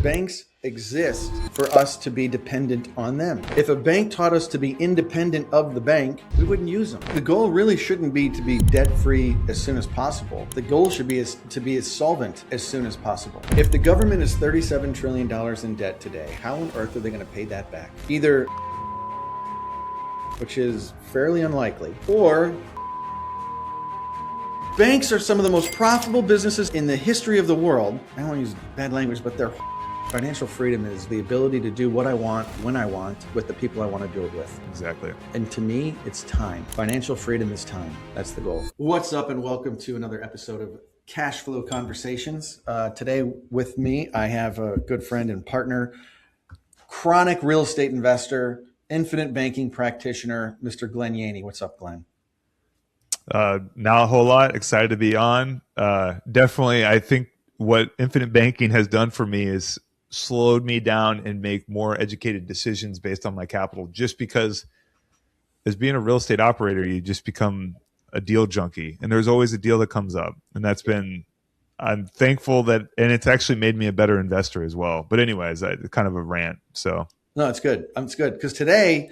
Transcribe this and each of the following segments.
Banks exist for us to be dependent on them. If a bank taught us to be independent of the bank, we wouldn't use them. The goal really shouldn't be to be debt-free as soon as possible. The goal should be to be as solvent as soon as possible. If the government is $37 trillion in debt today, how on earth are they going to pay that back? Either, which is fairly unlikely, or banks are some of the most profitable businesses in the history of the world. I don't want to use bad language, but their financial freedom is the ability to do what I want, when I want, with the people I want to do it with. Exactly. And to me, it's time. Financial freedom is time. That's the goal. What's up, and welcome to another episode of Cash Flow Conversations. Today with me, I have a good friend and partner, chronic real estate investor, infinite banking practitioner, Mr. Glenn Yaney. What's up, Glenn? Not a whole lot. Excited to be on. Definitely, I think what infinite banking has done for me is slowed me down and make more educated decisions based on my capital, just because as being a real estate operator, you just become a deal junkie, and there's always a deal that comes up. And I'm thankful that, and it's actually made me a better investor as well. But anyways, kind of a rant. So no, it's good. It's good because today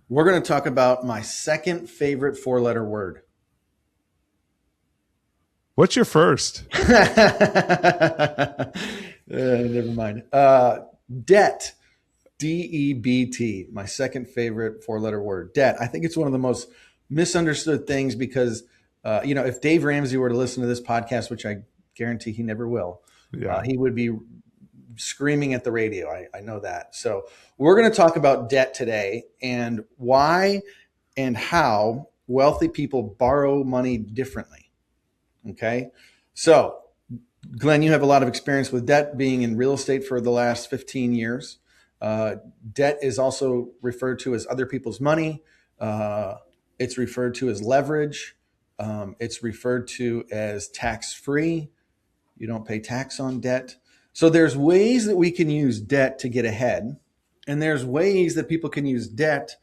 we're going to talk about my second favorite four-letter word. What's your first? Never mind. Debt. D-E-B-T. My second favorite four-letter word. Debt. I think it's one of the most misunderstood things because, if Dave Ramsey were to listen to this podcast, which I guarantee he never will, he would be screaming at the radio. I know that. So we're going to talk about debt today and why and how wealthy people borrow money differently. Okay. So Glenn, you have a lot of experience with debt, being in real estate for the last 15 years. Debt is also referred to as other people's money. It's referred to as leverage. It's referred to as tax-free. You don't pay tax on debt. So there's ways that we can use debt to get ahead. And there's ways that people can use debt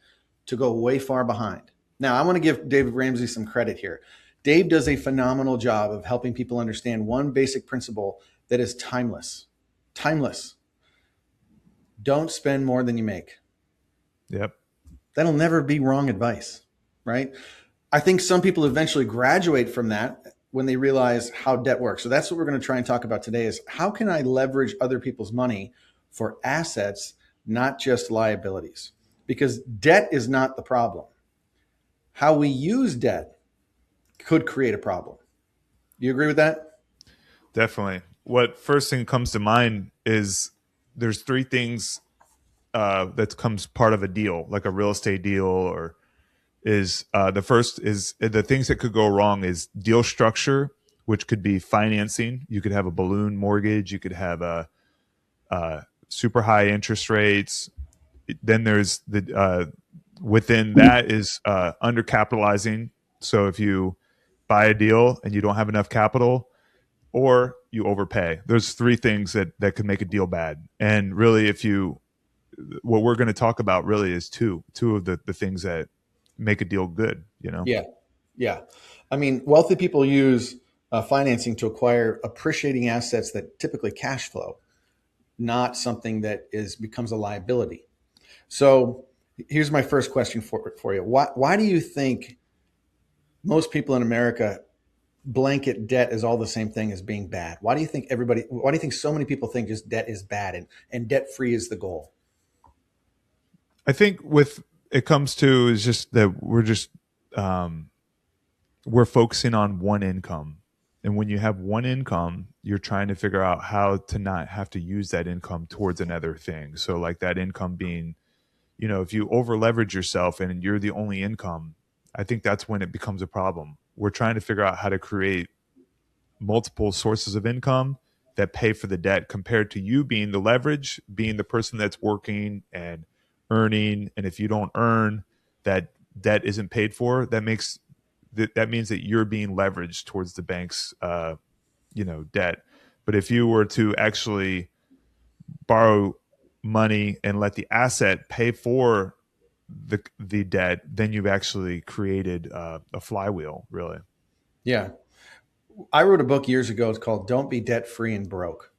to go way far behind. Now, I want to give David Ramsey some credit here. Dave does a phenomenal job of helping people understand one basic principle that is timeless. Timeless. Don't spend more than you make. Yep. That'll never be wrong advice, right? I think some people eventually graduate from that when they realize how debt works. So that's what we're going to try and talk about today is how can I leverage other people's money for assets, not just liabilities? Because debt is not the problem. How we use debt could create a problem. Do you agree with that? Definitely. What first thing comes to mind is there's three things that comes part of a deal, like a real estate deal, or is the first is the things that could go wrong is deal structure, which could be financing. You could have a balloon mortgage. You could have a super high interest rates. Then there's the within that is undercapitalizing. So if you buy a deal and you don't have enough capital, or you overpay. There's three things that could make a deal bad. And really, what we're going to talk about really is two of the things that make a deal good, Yeah. I mean, wealthy people use financing to acquire appreciating assets that typically cash flow, not something that becomes a liability. So here's my first question for you. Why do you think most people in America blanket debt is all the same thing as being bad? Why do you think so many people think just debt is bad and debt free is the goal? I think it comes to is just that we're focusing on one income. And when you have one income, you're trying to figure out how to not have to use that income towards another thing. So like that income being, if you over leverage yourself and you're the only income, I think that's when it becomes a problem. We're trying to figure out how to create multiple sources of income that pay for the debt compared to you being the leverage, being the person that's working and earning. And if you don't earn, that debt isn't paid for, that means that you're being leveraged towards the bank's, debt. But if you were to actually borrow money and let the asset pay for the debt, then you've actually created a flywheel, really. Yeah. I wrote a book years ago. It's called Don't Be Debt Free and Broke.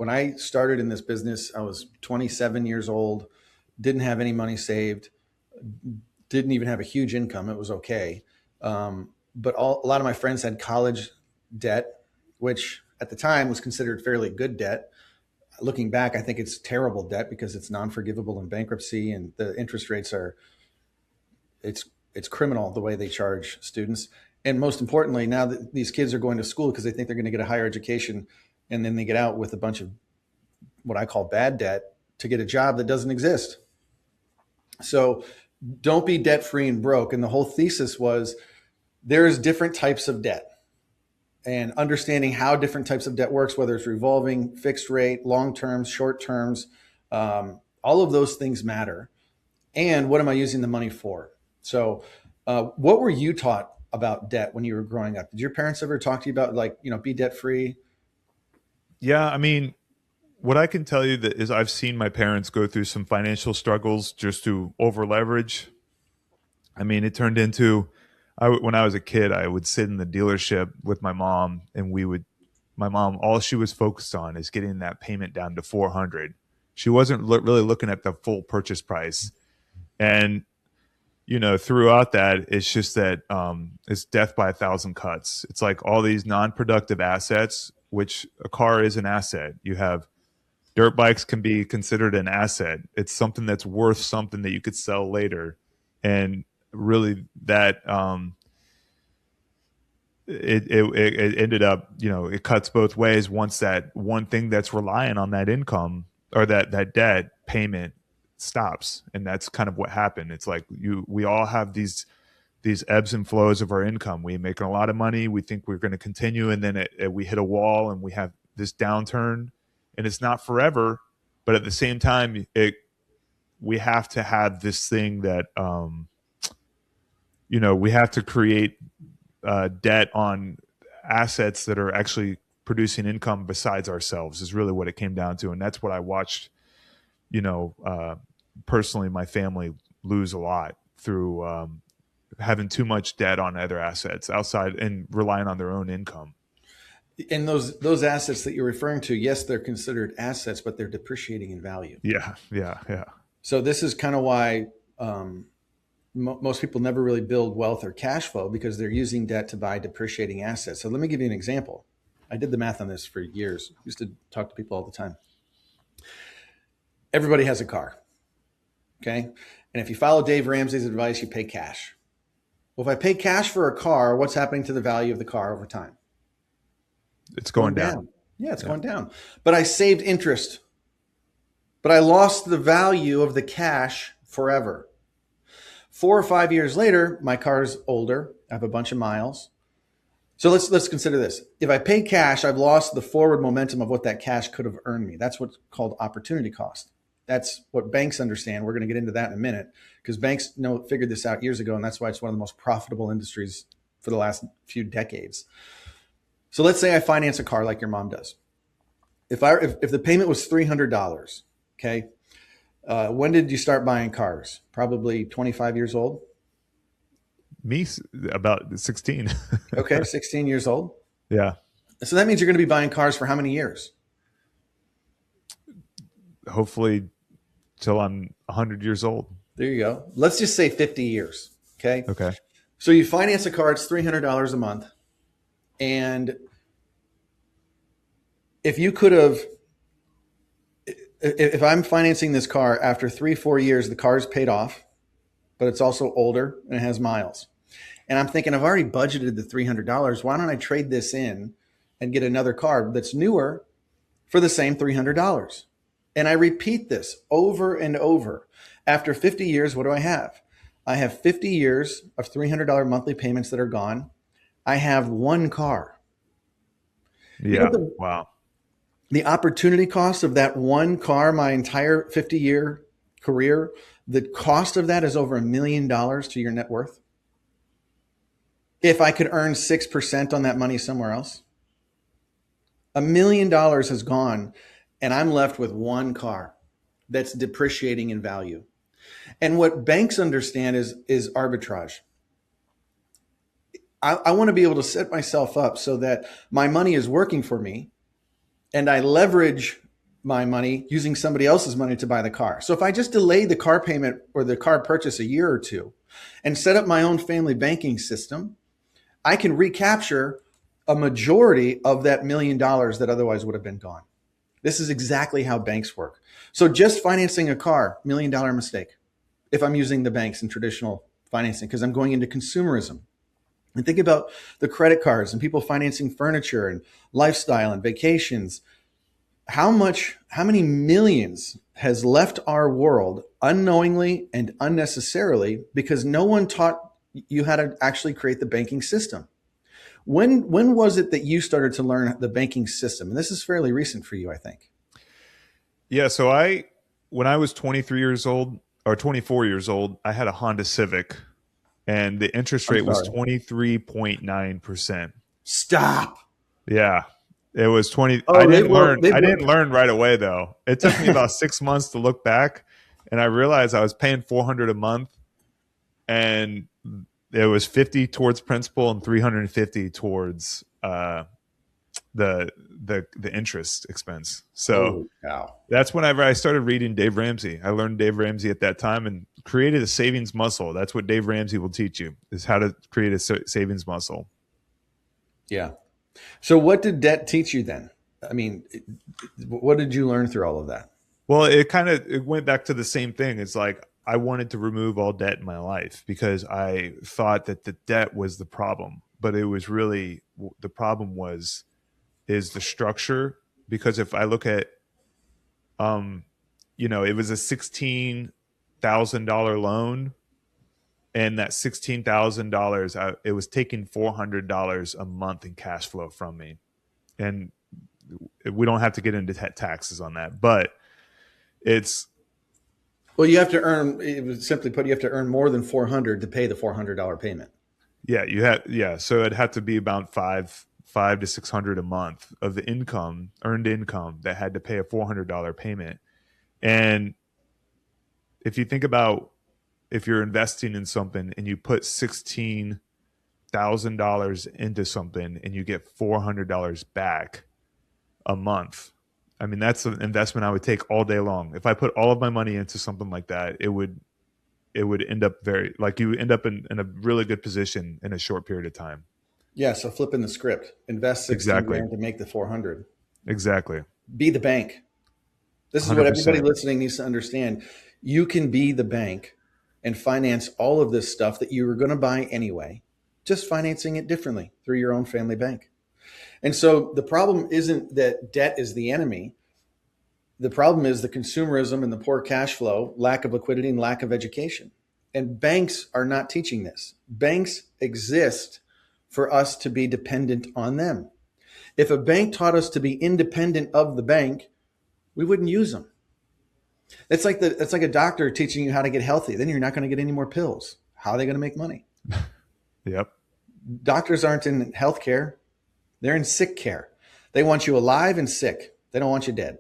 when I started in this business, I was 27 years old, didn't have any money saved, didn't even have a huge income. It was okay. But a lot of my friends had college debt, which at the time was considered fairly good debt. Looking back, I think it's terrible debt because it's non-forgivable in bankruptcy, and the interest rates are it's it's criminal the way they charge students. And most importantly, now that these kids are going to school because they think they're going to get a higher education, and then they get out with a bunch of what I call bad debt to get a job that doesn't exist. So don't be debt free and broke. And the whole thesis was there's different types of debt, and understanding how different types of debt works, whether it's revolving, fixed rate, long terms, short terms, all of those things matter. And what am I using the money for? So, what were you taught about debt when you were growing up? Did your parents ever talk to you about, like, be debt free? Yeah, I mean, what I can tell you that is I've seen my parents go through some financial struggles just to over leverage. I mean, it turned into when I was a kid, I would sit in the dealership with my mom, and my mom, all she was focused on is getting that payment down to 400. She wasn't really looking at the full purchase price. And, throughout that, it's just that it's death by a thousand cuts. It's like all these non-productive assets, which a car is an asset. You have dirt bikes can be considered an asset. It's something that's worth something that you could sell later. And really that it ended up, it cuts both ways once that one thing that's relying on that income or that debt payment stops. And that's kind of what happened. It's like we all have these ebbs and flows of our income. We make a lot of money, we think we're going to continue, and then we hit a wall and we have this downturn, and it's not forever. But at the same time, we have to have this thing that we have to create debt on assets that are actually producing income besides ourselves is really what it came down to. And that's what I watched, personally, my family lose a lot through having too much debt on other assets outside and relying on their own income. And those assets that you're referring to, yes, they're considered assets, but they're depreciating in value. Yeah, yeah, yeah. So this is kind of why most people never really build wealth or cash flow, because they're using debt to buy depreciating assets. So let me give you an example. I did the math on this for years. I used to talk to people all the time. Everybody has a car, okay? And if you follow Dave Ramsey's advice, you pay cash. Well, if I pay cash for a car, what's happening to the value of the car over time? It's going down. Yeah, it's going down. But I saved interest. But I lost the value of the cash forever. 4 or 5 years later, my car's older. I have a bunch of miles. So let's consider this. If I pay cash, I've lost the forward momentum of what that cash could have earned me. That's what's called opportunity cost. That's what banks understand. We're going to get into that in a minute, because banks figured this out years ago, and that's why it's one of the most profitable industries for the last few decades. So let's say I finance a car like your mom does. If the payment was $300, okay, when did you start buying cars? Probably 25 years old. Me, about 16. Okay, 16 years old. Yeah. So that means you're going to be buying cars for how many years? Hopefully till I'm 100 years old. There you go. Let's just say 50 years. Okay. Okay. So you finance a car, it's $300 a month. And if I'm financing this car, after 3-4 years, the car's paid off, but it's also older and it has miles. And I'm thinking, I've already budgeted the $300. Why don't I trade this in and get another car that's newer for the same $300? And I repeat this over and over. After 50 years, what do I have? I have 50 years of $300 monthly payments that are gone. I have one car. Yeah. Wow. The opportunity cost of that one car, my entire 50-year career, the cost of that is over $1 million to your net worth. If I could earn 6% on that money somewhere else, $1 million has gone, and I'm left with one car that's depreciating in value. And what banks understand is arbitrage. I want to be able to set myself up so that my money is working for me, and I leverage my money using somebody else's money to buy the car. So if I just delay the car payment or the car purchase a year or two and set up my own family banking system, I can recapture a majority of that $1 million that otherwise would have been gone. This is exactly how banks work. So just financing a car, $1 million mistake. If I'm using the banks in traditional financing, because I'm going into consumerism. And think about the credit cards and people financing furniture and lifestyle and vacations. How many millions has left our world unknowingly and unnecessarily because no one taught you how to actually create the banking system? When was it that you started to learn the banking system? And this is fairly recent for you, I think. Yeah. So when I was 23 years old or 24 years old, I had a Honda Civic and the interest I'm rate was sorry. 23.9%. Stop. Yeah. It was 20. Oh, I didn't learn right away though. It took me about 6 months to look back and I realized I was paying 400 a month and it was 50 towards principal and 350 towards the interest expense. So Holy cow. that's whenever I started reading Dave Ramsey. I learned Dave Ramsey at that time and created a savings muscle. That's what Dave Ramsey will teach you, is how to create a savings muscle. Yeah. So what did debt teach you then? I mean, what did you learn through all of that? Well, it went back to the same thing. It's like I wanted to remove all debt in my life because I thought that the debt was the problem, but it was really the problem is the structure. Because if I look at it was a $16,000 loan, and that $16,000, it was taking $400 a month in cash flow from me, and we don't have to get into taxes on that, but it's Well, you have to earn, it was simply put, you have to earn more than 400 to pay the $400 payment. so it'd have to be about five to 600 a month of the earned income that had to pay a $400 payment. And if you think about if you're investing in something and you put $16,000 into something and you get $400 back a month, I mean, that's an investment I would take all day long. If I put all of my money into something like that, it would end up you end up in a really good position in a short period of time. Yeah. So flipping the script, invest 16 Exactly. grand to make the 400. Exactly. Be the bank. This is what everybody 100%. listening needs to understand. You can be the bank and finance all of this stuff that you were going to buy anyway, just financing it differently through your own family bank. And so the problem isn't that debt is the enemy. The problem is the consumerism and the poor cash flow, lack of liquidity, and lack of education. And banks are not teaching this. Banks exist for us to be dependent on them. If a bank taught us to be independent of the bank, we wouldn't use them. It's like a doctor teaching you how to get healthy. Then you're not going to get any more pills. How are they going to make money? Yep. Doctors aren't in healthcare. They're in sick care. They want you alive and sick. They don't want you dead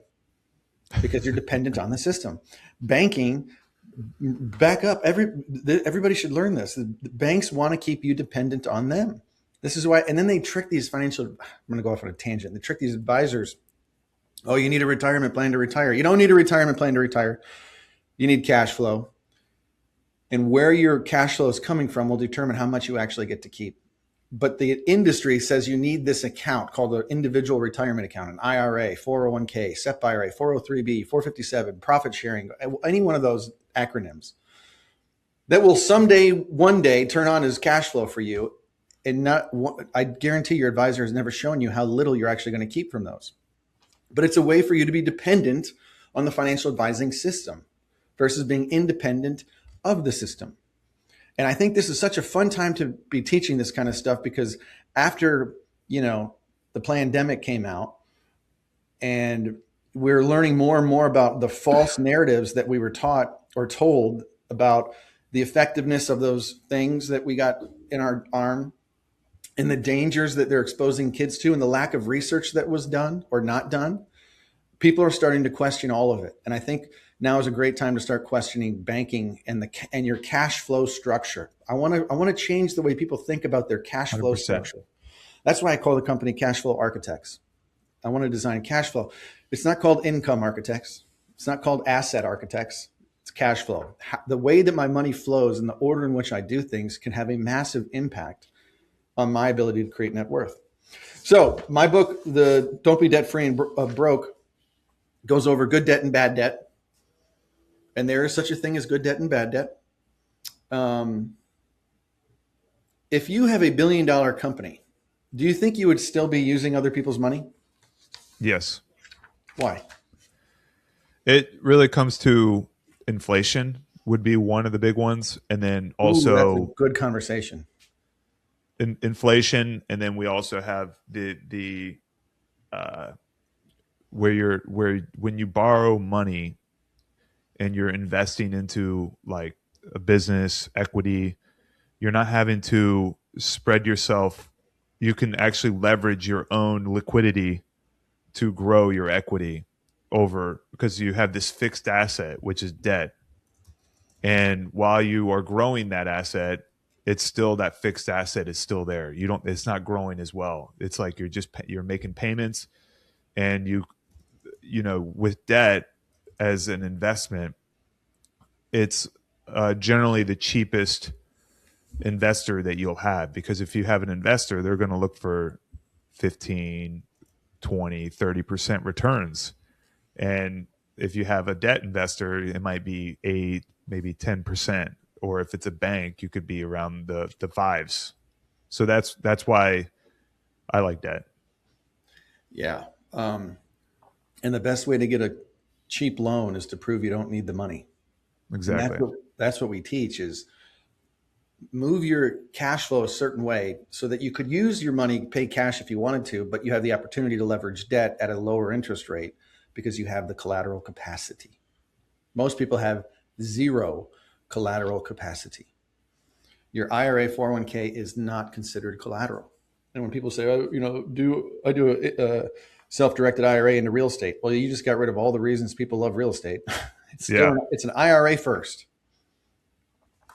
because you're dependent on the system. Banking, back up. Everybody should learn this. The banks want to keep you dependent on them. This is why, and then they trick these I'm going to go off on a tangent. They trick these advisors. Oh, you need a retirement plan to retire. You don't need a retirement plan to retire. You need cash flow. And where your cash flow is coming from will determine how much you actually get to keep. But the industry says you need this account called an individual retirement account, an IRA, 401k, SEP IRA, 403b, 457, profit sharing, any one of those acronyms that will one day turn on as cash flow for you. And I guarantee your advisor has never shown you how little you're actually going to keep from those. But it's a way for you to be dependent on the financial advising system versus being independent of the system. And I think this is such a fun time to be teaching this kind of stuff because after, the pandemic came out and we're learning more and more about the false narratives that we were taught or told about the effectiveness of those things that we got in our arm and the dangers that they're exposing kids to and the lack of research that was done or not done. People are starting to question all of it. And I think now is a great time to start questioning banking and your cash flow structure. I want to change the way people think about their cash flow 100%. structure. That's why I call the company Cash Flow Architects. I want to design cash flow It's not called income architects. It's not called asset architects. It's cash flow. The way that my money flows and the order in which I do things can have a massive impact on my ability to create net worth. So my book, the Don't Be Debt Free and Broke, goes over good debt and bad debt. And there is such a thing as good debt and bad debt. If you have $1 billion company, do you think you would still be using other people's money? Yes. Why? It really comes to inflation would be one of the big ones. And then Ooh, that's a also good conversation. inflation. And then we also have the where when you borrow money and you're investing into like a business equity, you're not having to spread yourself. You can actually leverage your own liquidity to grow your equity over because you have this fixed asset, which is debt. And while you are growing that asset, it's still that fixed asset is still there. You don't, it's not growing as well. It's like you're making payments and with debt as an investment, it's generally the cheapest investor that you'll have because if you have an investor, they're going to look for 15, 20, 30% returns. And if you have a debt investor, it might be 8, maybe 10%. Or if it's a bank, you could be around the fives. So that's why I like debt. Yeah. And the best way to get a cheap loan is to prove you don't need the money. And Exactly. that's what we teach is move your cash flow a certain way so that you could use your money, pay cash if you wanted to, but you have the opportunity to leverage debt at a lower interest rate because you have the collateral capacity. Most people have zero collateral capacity. Your IRA 401k is not considered collateral. And when people say, oh, I do a self-directed IRA into real estate? Well, you just got rid of all the reasons people love real estate. Yeah. It's an IRA first.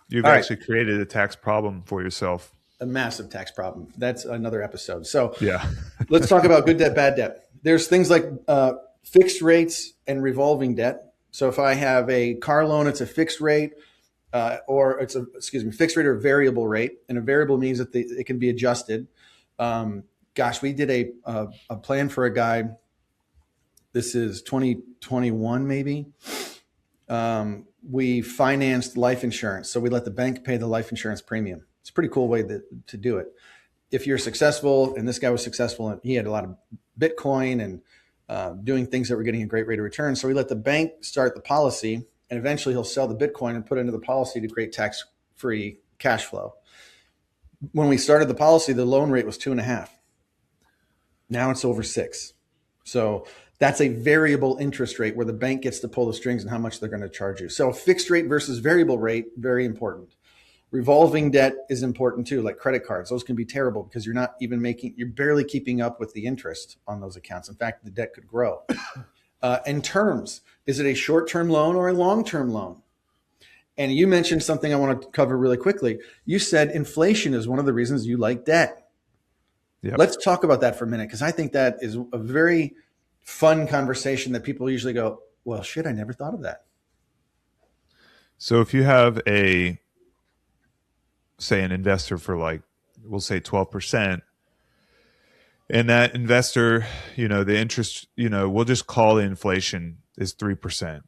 You've All right. actually created a tax problem for yourself. A massive tax problem. That's another episode. So Yeah. let's talk about good debt, bad debt. There's things like fixed rates and revolving debt. So if I have a car loan, it's a fixed rate, or it's fixed rate or variable rate. And a variable means that it can be adjusted. We did a plan for a guy. This is 2021, maybe. We financed life insurance. So we let the bank pay the life insurance premium. It's a pretty cool way to do it. If you're successful, and this guy was successful, and he had a lot of Bitcoin and doing things that were getting a great rate of return. So we let the bank start the policy, and eventually he'll sell the Bitcoin and put it into the policy to create tax-free cash flow. When we started the policy, the loan rate was 2.5. Now it's over 6. So that's a variable interest rate where the bank gets to pull the strings and how much they're going to charge you. So fixed rate versus variable rate, very important. Revolving debt is important too, like credit cards. Those can be terrible because you're barely keeping up with the interest on those accounts. In fact, the debt could grow. And terms, is it a short-term loan or a long-term loan? And you mentioned something I want to cover really quickly. You said inflation is one of the reasons you like debt. Yep. Let's talk about that for a minute, because I think that is a very fun conversation that people usually go, well, shit, I never thought of that. So if you have say an investor for we'll say 12%, and that investor, the interest, we'll just call the inflation is 3%.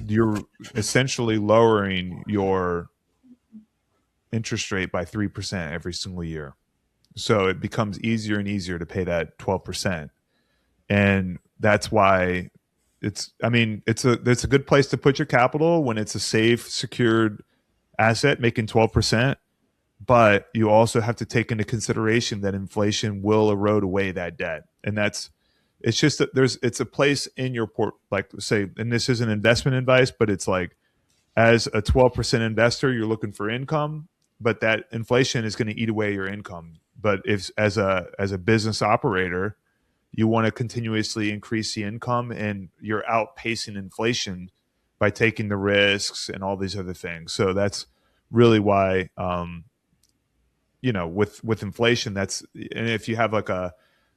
You're essentially lowering your interest rate by 3% every single year. So it becomes easier and easier to pay that 12%. And that's why it's a good place to put your capital when it's a safe, secured asset making 12%. But you also have to take into consideration that inflation will erode away that debt. And it's just that it's a place in your and this isn't investment advice, but it's like, as a 12% investor, you're looking for income, but that inflation is going to eat away your income. But if as a business operator, you want to continuously increase the income and you're outpacing inflation by taking the risks and all these other things. So that's really why, with inflation, and if you have like a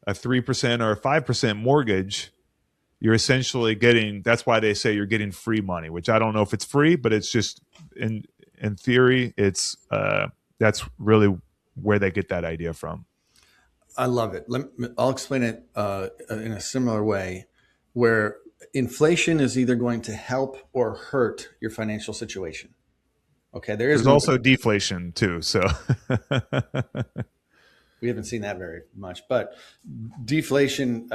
3% or a 5% mortgage, you're essentially getting, that's why they say you're getting free money, which I don't know if it's free, but it's just in theory, it's that's really where they get that idea from. I love it. I'll explain it in a similar way, where inflation is either going to help or hurt your financial situation. Okay, there is There's no. also deflation too. So We haven't seen that very much, but deflation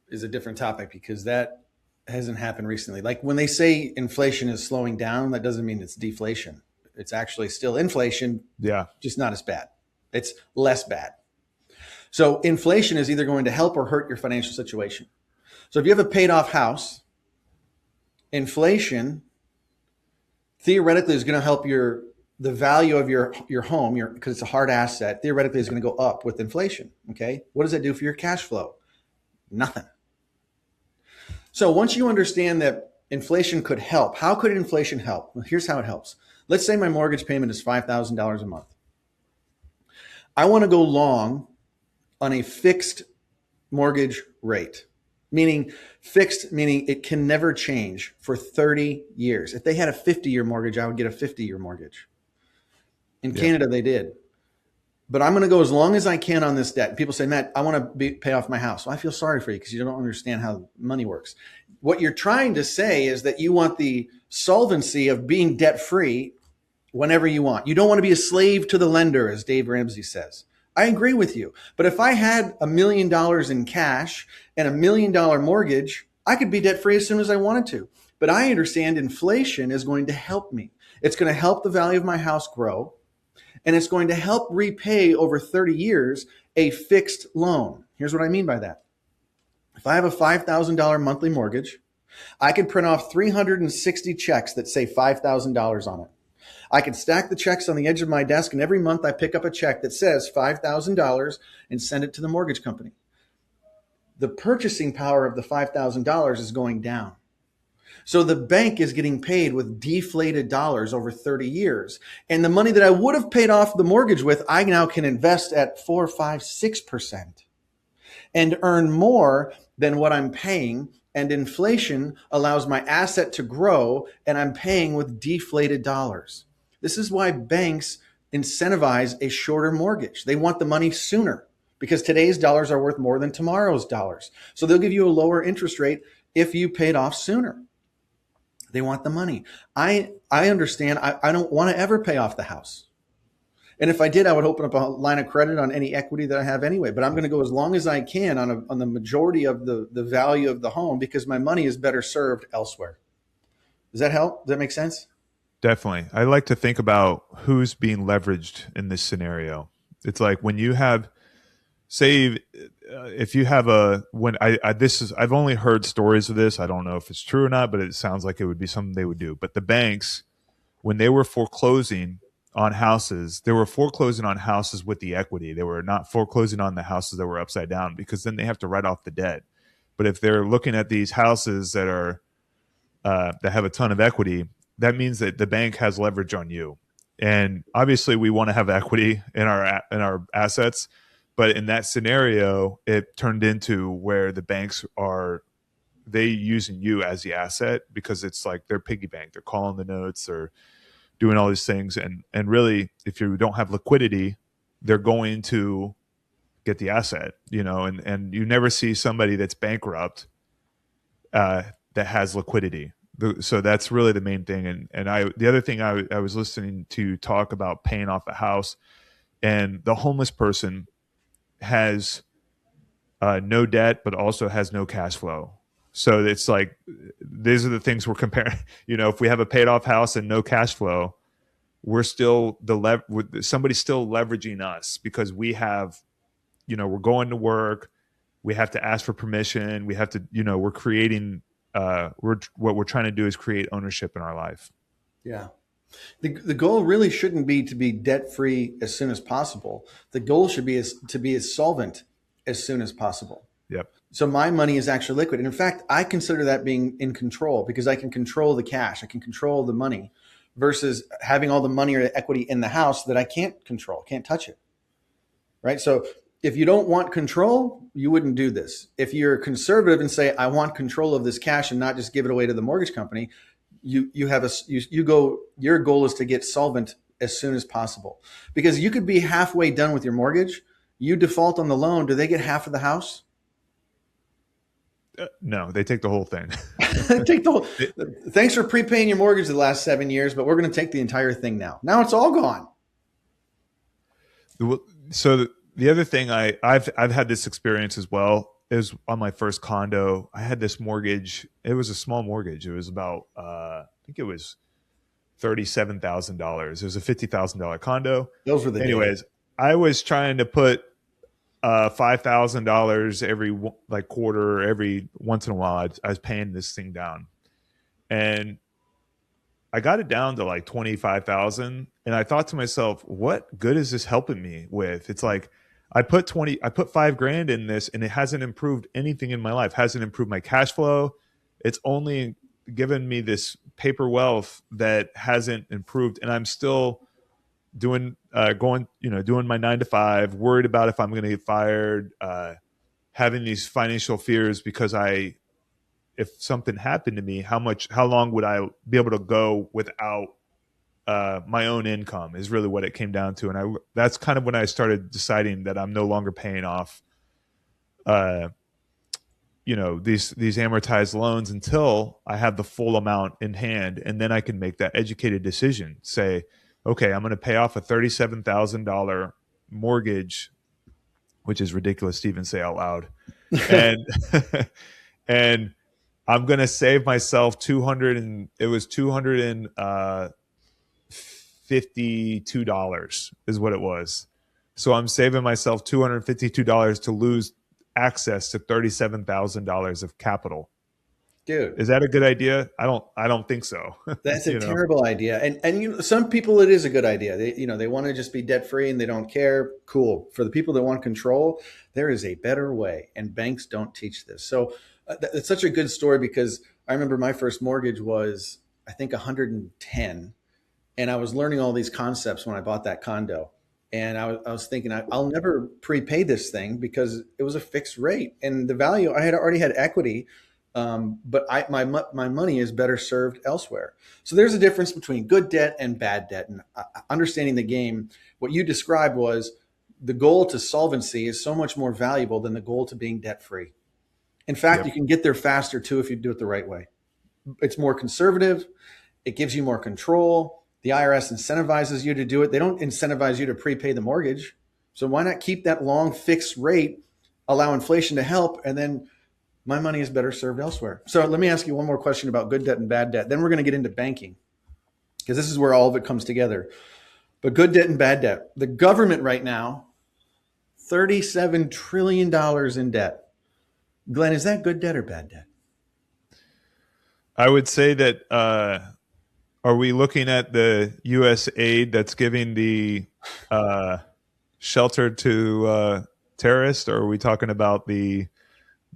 is a different topic because that hasn't happened recently. Like when they say inflation is slowing down, that doesn't mean it's deflation. It's actually still inflation, yeah, just not as bad. It's less bad. So inflation is either going to help or hurt your financial situation. So if you have a paid off house, inflation theoretically is going to help the value of your home, because it's a hard asset, theoretically is going to go up with inflation. Okay. What does that do for your cash flow? Nothing. So once you understand that inflation could help, how could inflation help? Well, here's how it helps. Let's say my mortgage payment is $5,000 a month. I want to go long on a fixed mortgage rate, meaning fixed, meaning it can never change for 30 years. If they had a 50-year mortgage, I would get a 50-year mortgage. In yeah, Canada, they did. But I'm going to go as long as I can on this debt. People say, Matt, I want to pay off my house. Well, I feel sorry for you because you don't understand how money works. What you're trying to say is that you want the solvency of being debt free whenever you want. You don't want to be a slave to the lender, as Dave Ramsey says. I agree with you. But if I had $1 million in cash and $1 million mortgage, I could be debt free as soon as I wanted to. But I understand inflation is going to help me. It's going to help the value of my house grow. And it's going to help repay over 30 years a fixed loan. Here's what I mean by that. If I have a $5,000 monthly mortgage, I can print off 360 checks that say $5,000 on it. I can stack the checks on the edge of my desk, and every month I pick up a check that says $5,000 and send it to the mortgage company. The purchasing power of the $5,000 is going down. So the bank is getting paid with deflated dollars over 30 years. And the money that I would have paid off the mortgage with, I now can invest at 4, 5, 6% and earn more than what I'm paying. And inflation allows my asset to grow, and I'm paying with deflated dollars. This is why banks incentivize a shorter mortgage. They want the money sooner because today's dollars are worth more than tomorrow's dollars. So they'll give you a lower interest rate if you paid off sooner. They want the money. I understand. I don't want to ever pay off the house. And if I did, I would open up a line of credit on any equity that I have anyway. But I'm going to go as long as I can on the majority of the value of the home because my money is better served elsewhere. Does that help? Does that make sense? definitely. I like to think about who's being leveraged in this scenario. It's like when you have, say, if you have a, when I this is, I've only heard stories of this. I don't know if it's true or not, but it sounds like it would be something they would do. But the banks, when they were foreclosing on houses, they were foreclosing on houses with the equity. They were not foreclosing on the houses that were upside down because then they have to write off the debt. But if they're looking at these houses that are that have a ton of equity, that means that the bank has leverage on you. And obviously, we want to have equity in our assets, but in that scenario, it turned into where the banks are they using you as the asset because it's like their piggy bank. They're calling the notes or doing all these things, and really, if you don't have liquidity, they're going to get the asset. And you never see somebody that's bankrupt that has liquidity. So that's really the main thing. And the other thing I was listening to talk about paying off a house, and the homeless person has no debt, but also has no cash flow. So it's like, these are the things we're comparing. If we have a paid off house and no cash flow, we're still somebody's still leveraging us because we have, we're going to work. We have to ask for permission. We have to, we're creating, what we're trying to do is create ownership in our life. Yeah. The goal really shouldn't be to be debt free as soon as possible. The goal should be to be as solvent as soon as possible. Yep. So my money is actually liquid. And in fact, I consider that being in control because I can control the cash. I can control the money versus having all the money or the equity in the house that I can't control, can't touch it. Right. So If you don't want control, you wouldn't do this. If you're conservative and say, I want control of this cash and not just give it away to the mortgage company, you go, your goal is to get solvent as soon as possible, because you could be halfway done with your mortgage. You default on the loan. Do they get half of the house? No, they take the whole thing. Take the whole, thanks for prepaying your mortgage the last 7 years, but we're going to take the entire thing now. Now it's all gone. So the other thing I've had this experience as well is on my first condo. I had this mortgage. It was a small mortgage. It was about I think it was $37,000. It was a $50,000 condo. Those were the Anyways, days. I was trying to put $5,000 every like quarter, every once in a while. I was paying this thing down, and I got it down to like 25,000, and I thought to myself, what good is this helping me with? It's like I put 5 grand in this, and it hasn't improved anything in my life. Hasn't improved my cash flow. It's only given me this paper wealth that hasn't improved, and I'm still doing my 9 to 5, worried about if I'm going to get fired, having these financial fears because if something happened to me, how long would I be able to go without my own income is really what it came down to. And that's kind of when I started deciding that I'm no longer paying off, these amortized loans until I have the full amount in hand. And then I can make that educated decision. Say, okay, I'm going to pay off a $37,000 mortgage, which is ridiculous to even say out loud. And, and I'm going to save myself $252 is what it was. So I'm saving myself $252 to lose access to $37,000 of capital. Dude, is that a good idea? I don't think so. that's a terrible idea. And some people, it is a good idea. They want to just be debt free and they don't care. Cool. For the people that want control, there is a better way, and banks don't teach this. So it's such a good story, because I remember my first mortgage was, I think, 110, and I was learning all these concepts when I bought that condo. And I was thinking, I'll never prepay this thing because it was a fixed rate, and the value, I had already had equity. But my money is better served elsewhere. So there's a difference between good debt and bad debt. And understanding the game, what you described was the goal to solvency is so much more valuable than the goal to being debt free. In fact, Yep. you can get there faster too if you do it the right way. It's more conservative. It gives you more control. The IRS incentivizes you to do it. They don't incentivize you to prepay the mortgage. So why not keep that long fixed rate, allow inflation to help, and then my money is better served elsewhere. So let me ask you one more question about good debt and bad debt. Then we're going to get into banking, because this is where all of it comes together. But good debt and bad debt. The government right now, $37 trillion in debt. Glenn, is that good debt or bad debt? I would say that are we looking at the U.S. aid that's giving the shelter to terrorists, or are we talking about the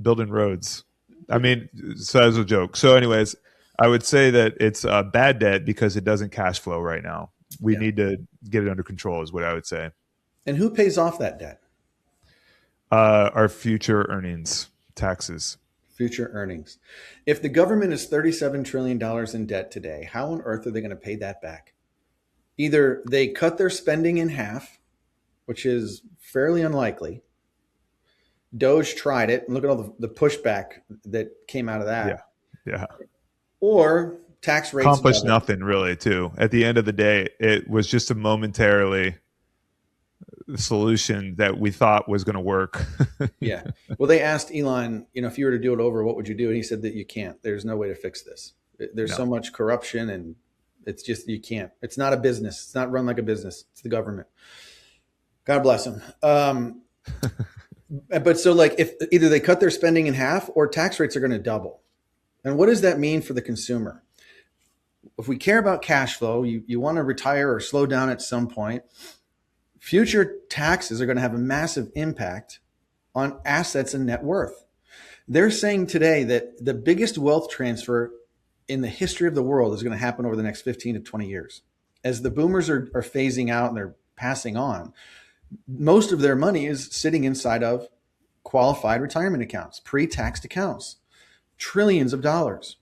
building roads? I mean, so as a joke. So, anyways, I would say that it's bad debt because it doesn't cash flow right now. We need to get it under control, is what I would say. And who pays off that debt? Our future earnings, taxes. Future earnings. If the government is $37 trillion in debt today, how on earth are they going to pay that back? Either they cut their spending in half, which is fairly unlikely. Doge tried it, and look at all the pushback that came out of that. Yeah. Or tax rates Accomplished double. nothing really, too. At the end of the day, it was just a momentarily solution that we thought was going to work. Yeah. Well, they asked Elon, if you were to do it over, what would you do? And he said that you can't. There's no way to fix this. There's so No. much corruption, and it's just, you can't. It's not a business. It's not run like a business. It's the government. God bless them. But so, like, if either they cut their spending in half or tax rates are going to double. And what does that mean for the consumer? If we care about cash flow, you want to retire or slow down at some point, future taxes are going to have a massive impact on assets and net worth. They're saying today that the biggest wealth transfer in the history of the world is going to happen over the next 15 to 20 years. As the boomers are phasing out and they're passing on, Most of their money is sitting inside of qualified retirement accounts, pre-taxed accounts, trillions of dollars.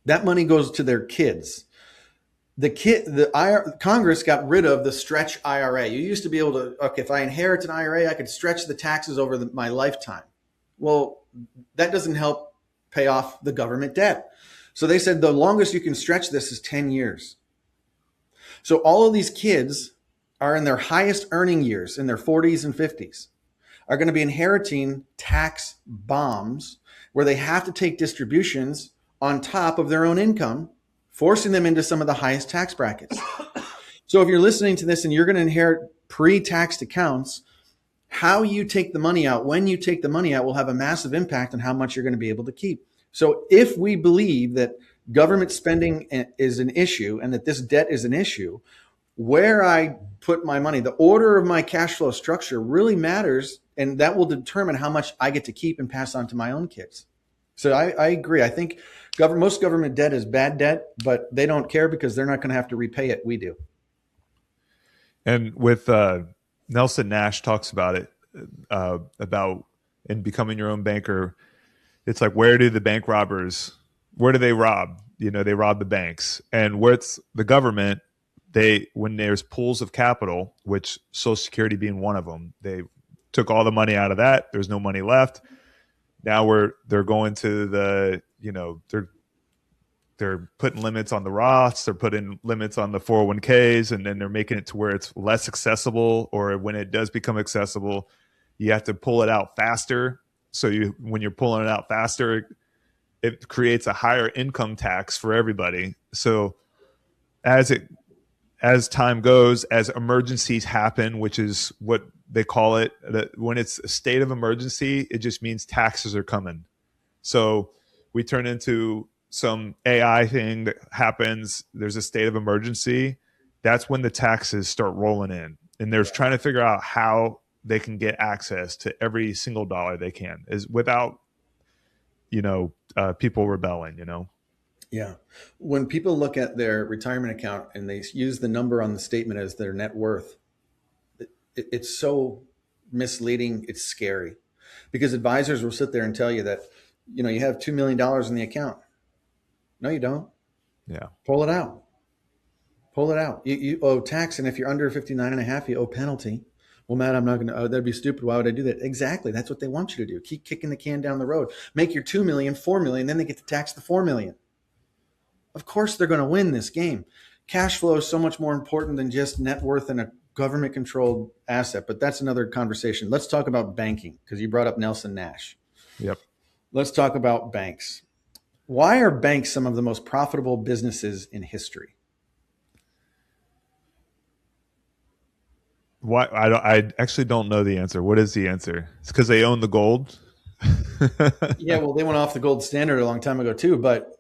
That money goes to their kids. Congress got rid of the stretch IRA. You used to be able to, okay, if I inherit an IRA, I could stretch the taxes over my lifetime. Well, that doesn't help pay off the government debt. So they said the longest you can stretch this is 10 years. So all of these kids are in their highest earning years, in their 40s and 50s, are going to be inheriting tax bombs where they have to take distributions on top of their own income, forcing them into some of the highest tax brackets. So if you're listening to this and you're going to inherit pre-taxed accounts, how you take the money out, when you take the money out, will have a massive impact on how much you're going to be able to keep. So if we believe that government spending is an issue and that this debt is an issue, where I put my money, the order of my cash flow structure really matters, and that will determine how much I get to keep and pass on to my own kids. So I agree. I think most government debt is bad debt, but they don't care because they're not going to have to repay it. We do. And with Nelson Nash talks about it, about in becoming your own banker. It's like, where do the bank robbers, where do they rob? You know, they rob the banks. And where it's the government, when there's pools of capital, which Social Security being one of them, they took all the money out of that. There's no money left. Now they're going to the, you know, they're putting limits on the Roths, they're putting limits on the 401ks, and then they're making it to where it's less accessible, or when it does become accessible, you have to pull it out faster. So when you're pulling it out faster, it creates a higher income tax for everybody. So as time goes, as emergencies happen, which is what they call it, that when it's a state of emergency, it just means taxes are coming. So we turn into some AI thing that happens. There's a state of emergency. That's when the taxes start rolling in, and they're trying to figure out how they can get access to every single dollar they can, is without, people rebelling. Yeah. When people look at their retirement account and they use the number on the statement as their net worth, it's so misleading. It's scary because advisors will sit there and tell you that, you have $2 million in the account. No, you don't. Yeah. Pull it out. Pull it out. You owe tax. And if you're under 59 and a half, you owe penalty. Well, Matt, I'm not going to, that'd be stupid. Why would I do that? Exactly. That's what they want you to do. Keep kicking the can down the road. Make your 2 million, 4 million, then they get to tax the 4 million. Of course, they're going to win this game. Cash flow is so much more important than just net worth in a government controlled asset, but that's another conversation. Let's talk about banking because you brought up Nelson Nash. Yep. Let's talk about banks. Why are banks some of the most profitable businesses in history? Why? I actually don't know the answer. What is the answer? It's because they own the gold. Yeah, well, they went off the gold standard a long time ago too, but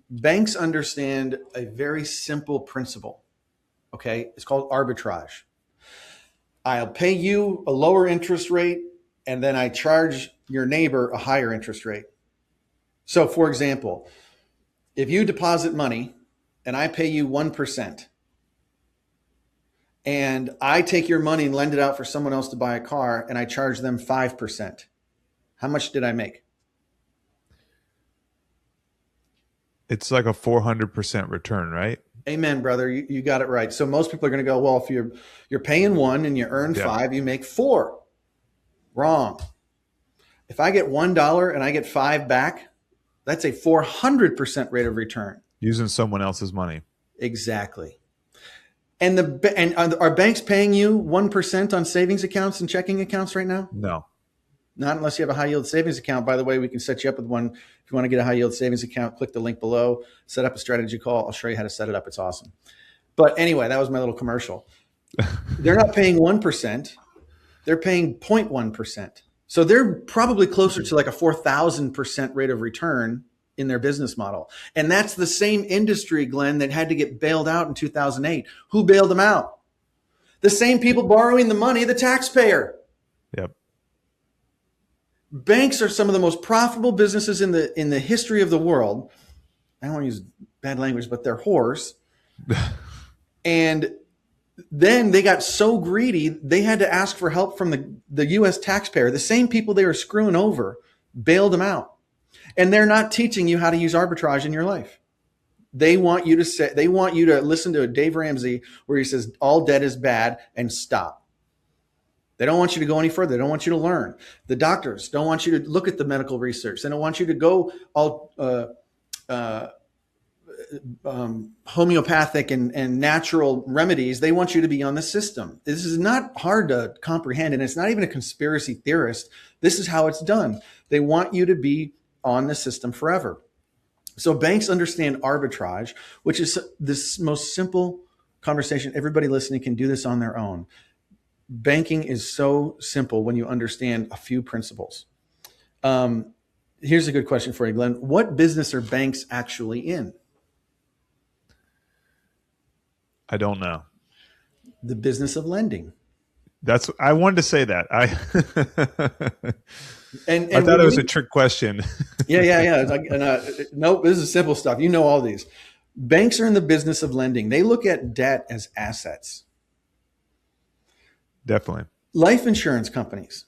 banks understand a very simple principle. Okay. It's called arbitrage. I'll pay you a lower interest rate and then I charge your neighbor a higher interest rate. So for example, if you deposit money and I pay you 1%, and I take your money and lend it out for someone else to buy a car and I charge them 5%, how much did I make? It's like a 400% return, right? Amen, brother. You got it right. So most people are going to go, well, if you're paying 1 and you earn 5, you make 4. Wrong. If I get $1 and I get 5 back, that's a 400% rate of return. Using someone else's money. Exactly. And are banks paying you 1% on savings accounts and checking accounts right now? No. Not unless you have a high yield savings account. By the way, we can set you up with one. If you want to get a high yield savings account, click the link below, set up a strategy call. I'll show you how to set it up. It's awesome. But anyway, that was my little commercial. They're not paying 1%. They're paying 0.1%. So they're probably closer to like a 4,000% rate of return in their business model. And that's the same industry, Glenn, that had to get bailed out in 2008. Who bailed them out? The same people borrowing the money, the taxpayer. Yep. Banks are some of the most profitable businesses in the history of the world. I don't want to use bad language, but they're whores. And Then they got so greedy, they had to ask for help from the US taxpayer. The same people they were screwing over bailed them out. And they're not teaching you how to use arbitrage in your life. They want you to say, they want you to listen to Dave Ramsey where he says all debt is bad and stop. They don't want you to go any further. They don't want you to learn. The doctors don't want you to look at the medical research. They don't want you to go all homeopathic and natural remedies. They want you to be on the system. This is not hard to comprehend, and it's not even a conspiracy theorist. This is how it's done. They want you to be on the system forever. So banks understand arbitrage, which is this most simple conversation. Everybody listening can do this on their own. Banking is so simple when you understand a few principles. Here's a good question for you, Glenn. What business are banks actually in? I don't know. The business of lending. I wanted to say that. I thought it was a trick question. Yeah. Nope, this is simple stuff. You know all these. Banks are in the business of lending. They look at debt as assets. Definitely. Life insurance companies.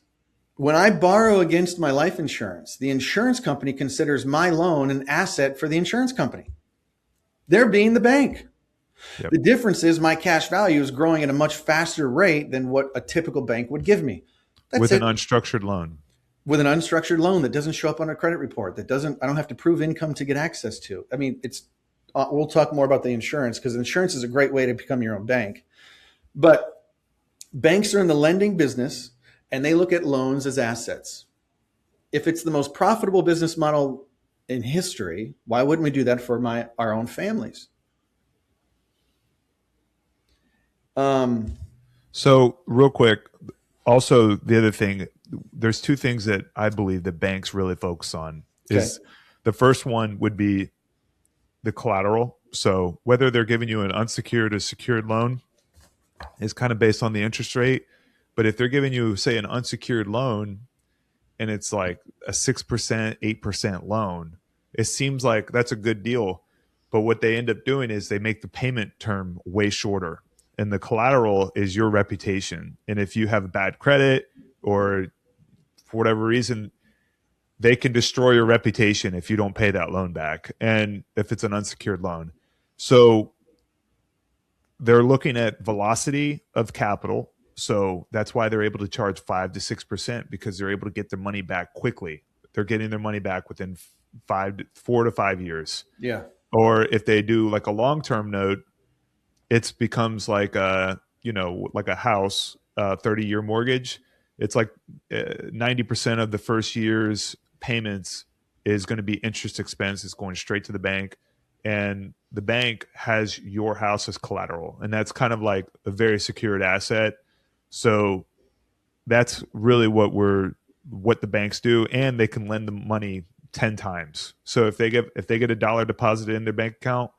When I borrow against my life insurance, the insurance company considers my loan an asset for the insurance company. They're being the bank. Yep. The difference is my cash value is growing at a much faster rate than what a typical bank would give me. With an unstructured loan. With an unstructured loan that doesn't show up on a credit report, I don't have to prove income to get access to. I mean, we'll talk more about the insurance because insurance is a great way to become your own bank. But banks are in the lending business and they look at loans as assets. If it's the most profitable business model in history, why wouldn't we do that for our own families? So real quick, also the other thing, there's two things that I believe that banks really focus on. Is the first one would be the collateral. So whether they're giving you an unsecured or secured loan is kind of based on the interest rate. But if they're giving you, say, an unsecured loan and it's like a 6%, 8% loan, it seems like that's a good deal. But what they end up doing is they make the payment term way shorter. And the collateral is your reputation. And if you have bad credit or for whatever reason, they can destroy your reputation if you don't pay that loan back. And if it's an unsecured loan. So they're looking at velocity of capital. So that's why they're able to charge 5 to 6% because they're able to get their money back quickly. They're getting their money back within 4 to 5 years. Yeah. Or if they do like a long-term note, it becomes like like a house, 30-year mortgage. It's like 90% of the first year's payments is going to be interest expense. It's going straight to the bank, and the bank has your house as collateral, and that's kind of like a very secured asset. So that's really what the banks do, and they can lend the money 10 times. So if they get $1 deposited in their bank account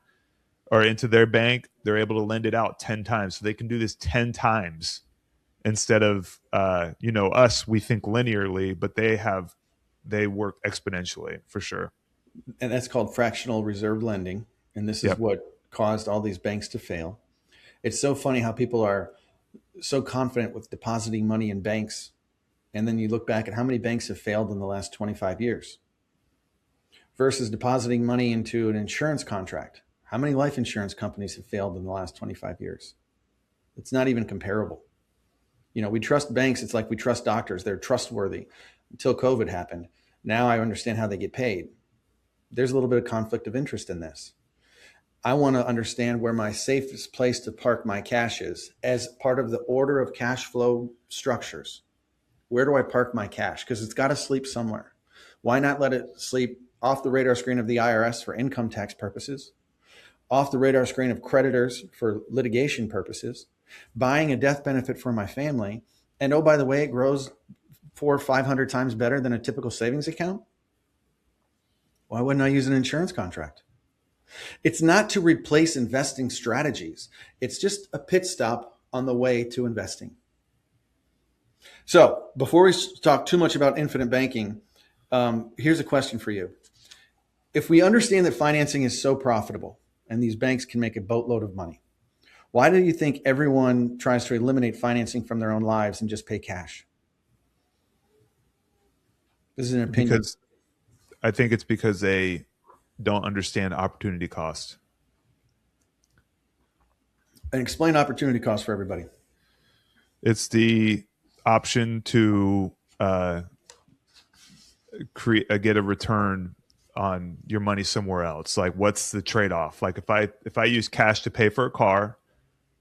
or into their bank, they're able to lend it out 10 times. So they can do this 10 times instead of, us, we think linearly, but they work exponentially for sure. And that's called fractional reserve lending. And this is what caused all these banks to fail. It's so funny how people are so confident with depositing money in banks. And then you look back at how many banks have failed in the last 25 years versus depositing money into an insurance contract. How many life insurance companies have failed in the last 25 years? It's not even comparable. We trust banks. It's like we trust doctors. They're trustworthy until COVID happened. Now I understand how they get paid. There's a little bit of conflict of interest in this. I want to understand where my safest place to park my cash is as part of the order of cash flow structures. Where do I park my cash? Because it's got to sleep somewhere. Why not let it sleep off the radar screen of the IRS for income tax purposes, off the radar screen of creditors for litigation purposes, buying a death benefit for my family, and oh, by the way, it grows 400 or 500 times better than a typical savings account? Why wouldn't I use an insurance contract? It's not to replace investing strategies. It's just a pit stop on the way to investing. So before we talk too much about infinite banking, here's a question for you. If we understand that financing is so profitable and these banks can make a boatload of money, Why do you think everyone tries to eliminate financing from their own lives and just pay cash? This is an opinion. Because I think it's because they don't understand opportunity cost. And explain opportunity cost for everybody. It's the option to get a return on your money somewhere else. Like, what's the trade off? Like, if I use cash to pay for a car,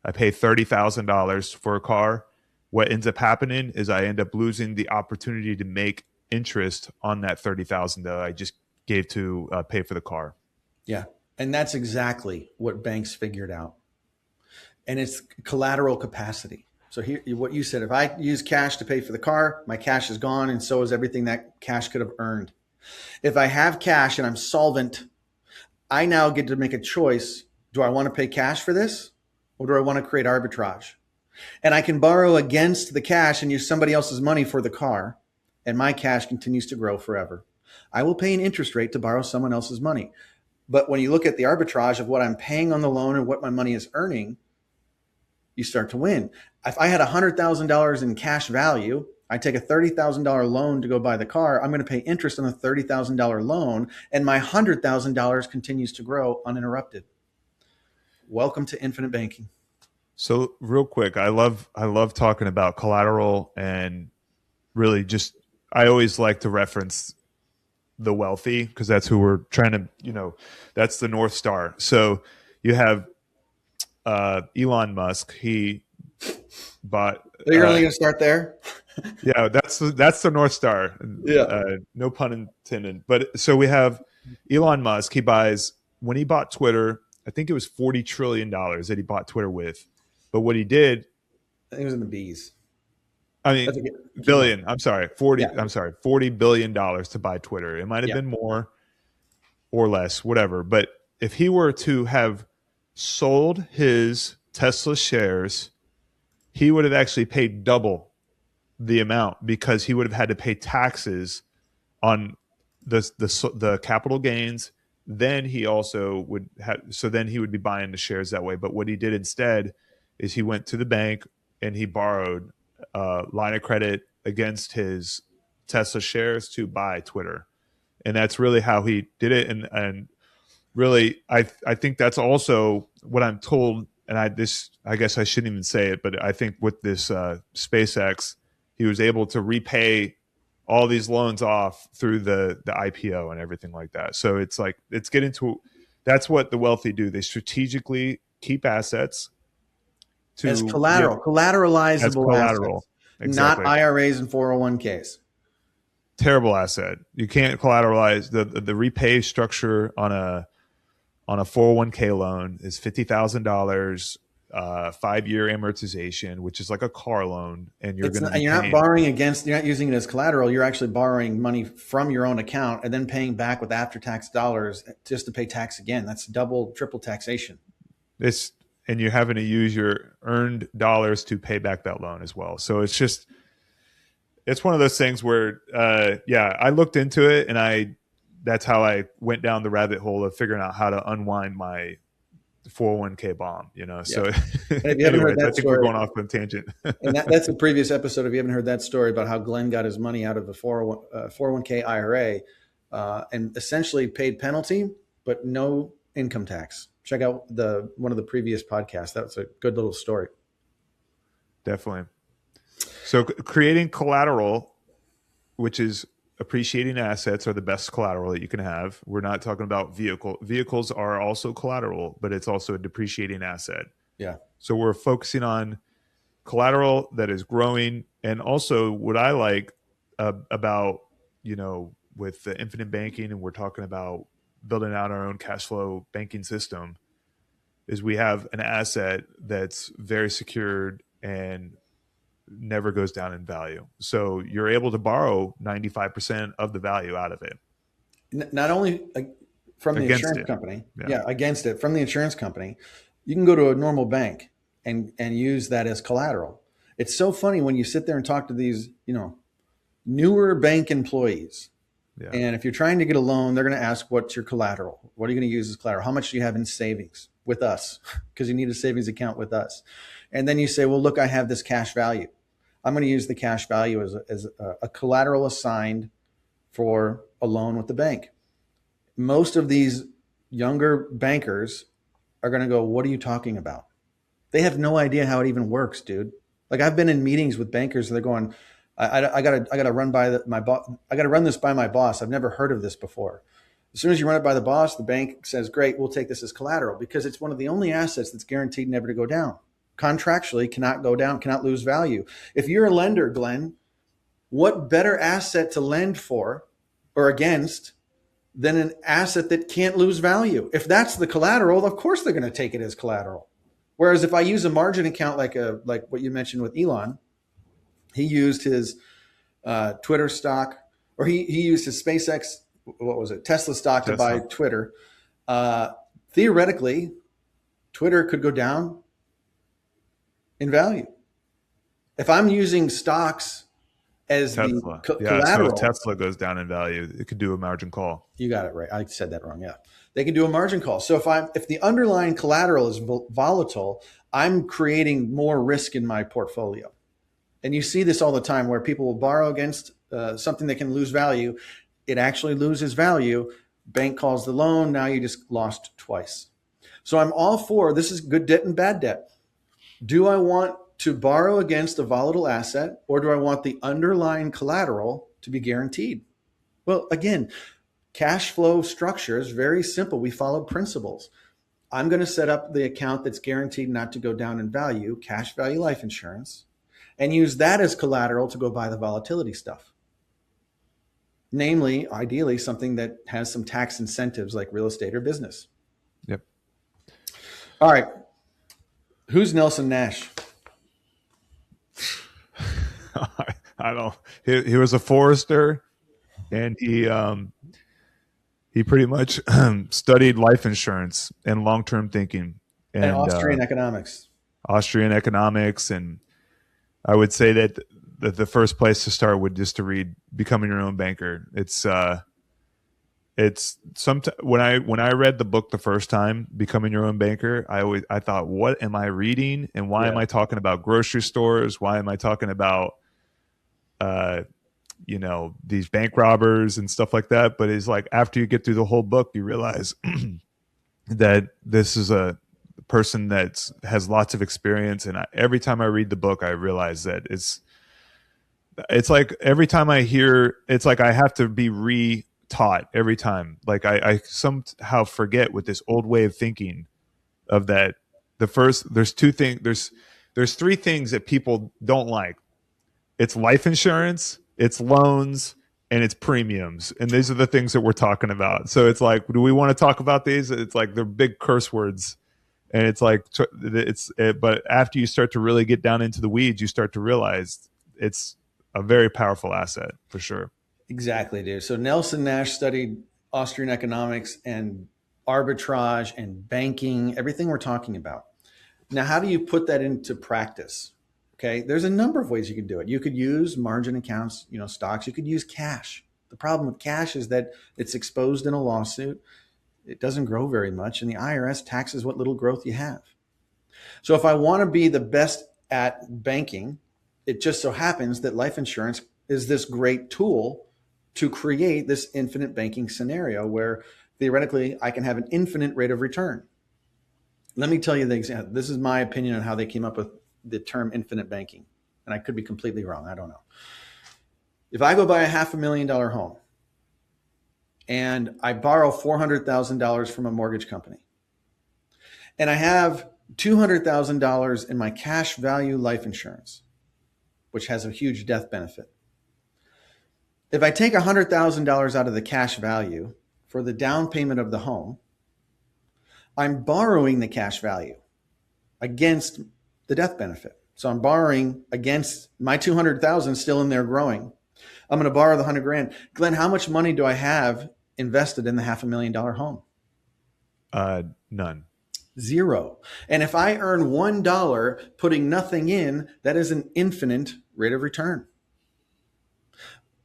I pay $30,000 for a car. What ends up happening is I end up losing the opportunity to make interest on that 30,000 that I just gave to pay for the car. Yeah. And that's exactly what banks figured out. And it's collateral capacity. So here, what you said, if I use cash to pay for the car, my cash is gone, and so is everything that cash could have earned. If I have cash and I'm solvent, I now get to make a choice. Do I want to pay cash for this, or do I want to create arbitrage? And I can borrow against the cash and use somebody else's money for the car, and my cash continues to grow forever. I will pay an interest rate to borrow someone else's money. But when you look at the arbitrage of what I'm paying on the loan and what my money is earning, you start to win. If I had $100,000 in cash value, I take a $30,000 loan to go buy the car, I'm going to pay interest on the $30,000 loan, and my $100,000 continues to grow uninterrupted. Welcome to infinite banking. So real quick, I love talking about collateral, and really just I always like to reference the wealthy because that's who we're trying to, that's the North Star. So you have Elon Musk. He bought. So you're only going to start there? Yeah, that's the North Star. Yeah. No pun intended. But so we have Elon Musk. When he bought Twitter, I think it was $40 trillion that he bought Twitter with. But what he did, I think it was in the B's. I mean, billion. I'm sorry, 40. Yeah. I'm sorry, $40 billion to buy Twitter. It might have been more or less, whatever. But if he were to have sold his Tesla shares, he would have actually paid double the amount because he would have had to pay taxes on the capital gains. Then he also would have, so then he would be buying the shares that way. But what he did instead is he went to the bank and he borrowed a line of credit against his Tesla shares to buy Twitter. And that's really how he did it. And really, I think that's also what I'm told. And I guess I shouldn't even say it, but I think with this SpaceX, he was able to repay all these loans off through the IPO and everything like that. So it's like, that's what the wealthy do. They strategically keep assets as collateral, collateralizable as collateral. Assets, exactly. Not IRAs and 401ks. Terrible asset. You can't collateralize the repay structure on a 401k loan is $50,000, 5-year amortization, which is like a car loan, and you're not borrowing against. You're not using it as collateral. You're actually borrowing money from your own account and then paying back with after-tax dollars just to pay tax again. That's double, triple taxation. And you're having to use your earned dollars to pay back that loan as well. So it's one of those things where, I looked into it, and that's how I went down the rabbit hole of figuring out how to unwind my 401k bomb, So anyways, I think we're going off on a tangent. And that's a previous episode. If you haven't heard that story about how Glenn got his money out of the 401k IRA and essentially paid penalty, but no income tax. Check out one of the previous podcasts. That's a good little story. Definitely. So creating collateral, which is appreciating assets, are the best collateral that you can have. We're not talking about vehicles are also collateral, but it's also a depreciating asset. Yeah. So we're focusing on collateral that is growing. And also what I like about, with the infinite banking, and we're talking about building out our own cash flow banking system, is we have an asset that's very secured and never goes down in value. So you're able to borrow 95% of the value out of it. Not only from the insurance company, against it, from the insurance company, you can go to a normal bank and use that as collateral. It's so funny when you sit there and talk to these, newer bank employees. Yeah. And if you're trying to get a loan, they're going to ask, what's your collateral? What are you going to use as collateral? How much do you have in savings with us? Because you need a savings account with us. And then you say, well, look, I have this cash value. I'm going to use the cash value as a collateral assigned for a loan with the bank. Most of these younger bankers are going to go, what are you talking about? They have no idea how it even works, dude. Like I've been in meetings with bankers and they're going, I gotta run by my boss. I gotta run this by my boss. I've never heard of this before. As soon as you run it by the boss, the bank says, great, we'll take this as collateral because it's one of the only assets that's guaranteed never to go down. Contractually cannot go down, cannot lose value. If you're a lender, Glenn, what better asset to lend for or against than an asset that can't lose value? If that's the collateral, of course they're going to take it as collateral. Whereas if I use a margin account like what you mentioned with Elon, he used his Twitter stock, or he used his SpaceX, what was it, Tesla stock to buy Twitter. Theoretically, Twitter could go down in value. If I'm using stocks as Tesla. the Yeah. So if collateral, Tesla goes down in value, it could do a margin call. you got it right. I said that wrong. Yeah, they can do a margin call. So if the underlying collateral is volatile, I'm creating more risk in my portfolio. And you see this all the time where people will borrow against something that can lose value. It actually loses value. Bank calls the loan. Now you just lost twice. So I'm all for, this is good debt and bad debt. Do I want to borrow against a volatile asset, or do I want the underlying collateral to be guaranteed? Well, again, cash flow structure is very simple. We follow principles. I'm going to set up the account that's guaranteed not to go down in value, cash value life insurance, and use that as collateral to go buy the volatility stuff. Namely, ideally, something that has some tax incentives like real estate or business. Yep. All right. Who's Nelson Nash? I don't. He was a forester, and he pretty much studied life insurance and long term thinking And Austrian economics. Austrian economics, and I would say that the first place to start would just to read Becoming Your Own Banker. It's when I read the book the first time, Becoming Your Own Banker, I thought, what am I reading, and why am I talking about grocery stores? Why am I talking about these bank robbers and stuff like that? But it's like after you get through the whole book, you realize that this is a person that has lots of experience, and every time I read the book, I realize that it's like every time I hear, it's like I have to be re-taught every time. Like I somehow forget with this old way of thinking of that. There's three things that people don't like. It's life insurance, it's loans, and it's premiums. And these are the things that we're talking about. So it's like, do we want to talk about these? It's like they're big curse words. And it's like, but after you start to really get down into the weeds, you start to realize it's a very powerful asset for sure. Exactly, dude. So Nelson Nash studied Austrian economics and arbitrage and banking, everything we're talking about. Now, how do you put that into practice? Okay, there's a number of ways you can do it. You could use margin accounts, stocks. You could use cash. The problem with cash is that it's exposed in a lawsuit. It doesn't grow very much, and the IRS taxes what little growth you have. So if I want to be the best at banking, it just so happens that life insurance is this great tool to create this infinite banking scenario where theoretically I can have an infinite rate of return. Let me tell you the example. This is my opinion on how they came up with the term infinite banking. And I could be completely wrong. I don't know. If I go buy a $500,000 home and I borrow $400,000 from a mortgage company, and I have $200,000 in my cash value life insurance, which has a huge death benefit. If I take $100,000 out of the cash value for the down payment of the home, I'm borrowing the cash value against the death benefit. So I'm borrowing against my 200,000 still in there growing. I'm going to borrow the 100 grand. Glenn, how much money do I have invested in the $500,000 home? None. Zero. And if I earn $1 putting nothing in, that is an infinite rate of return.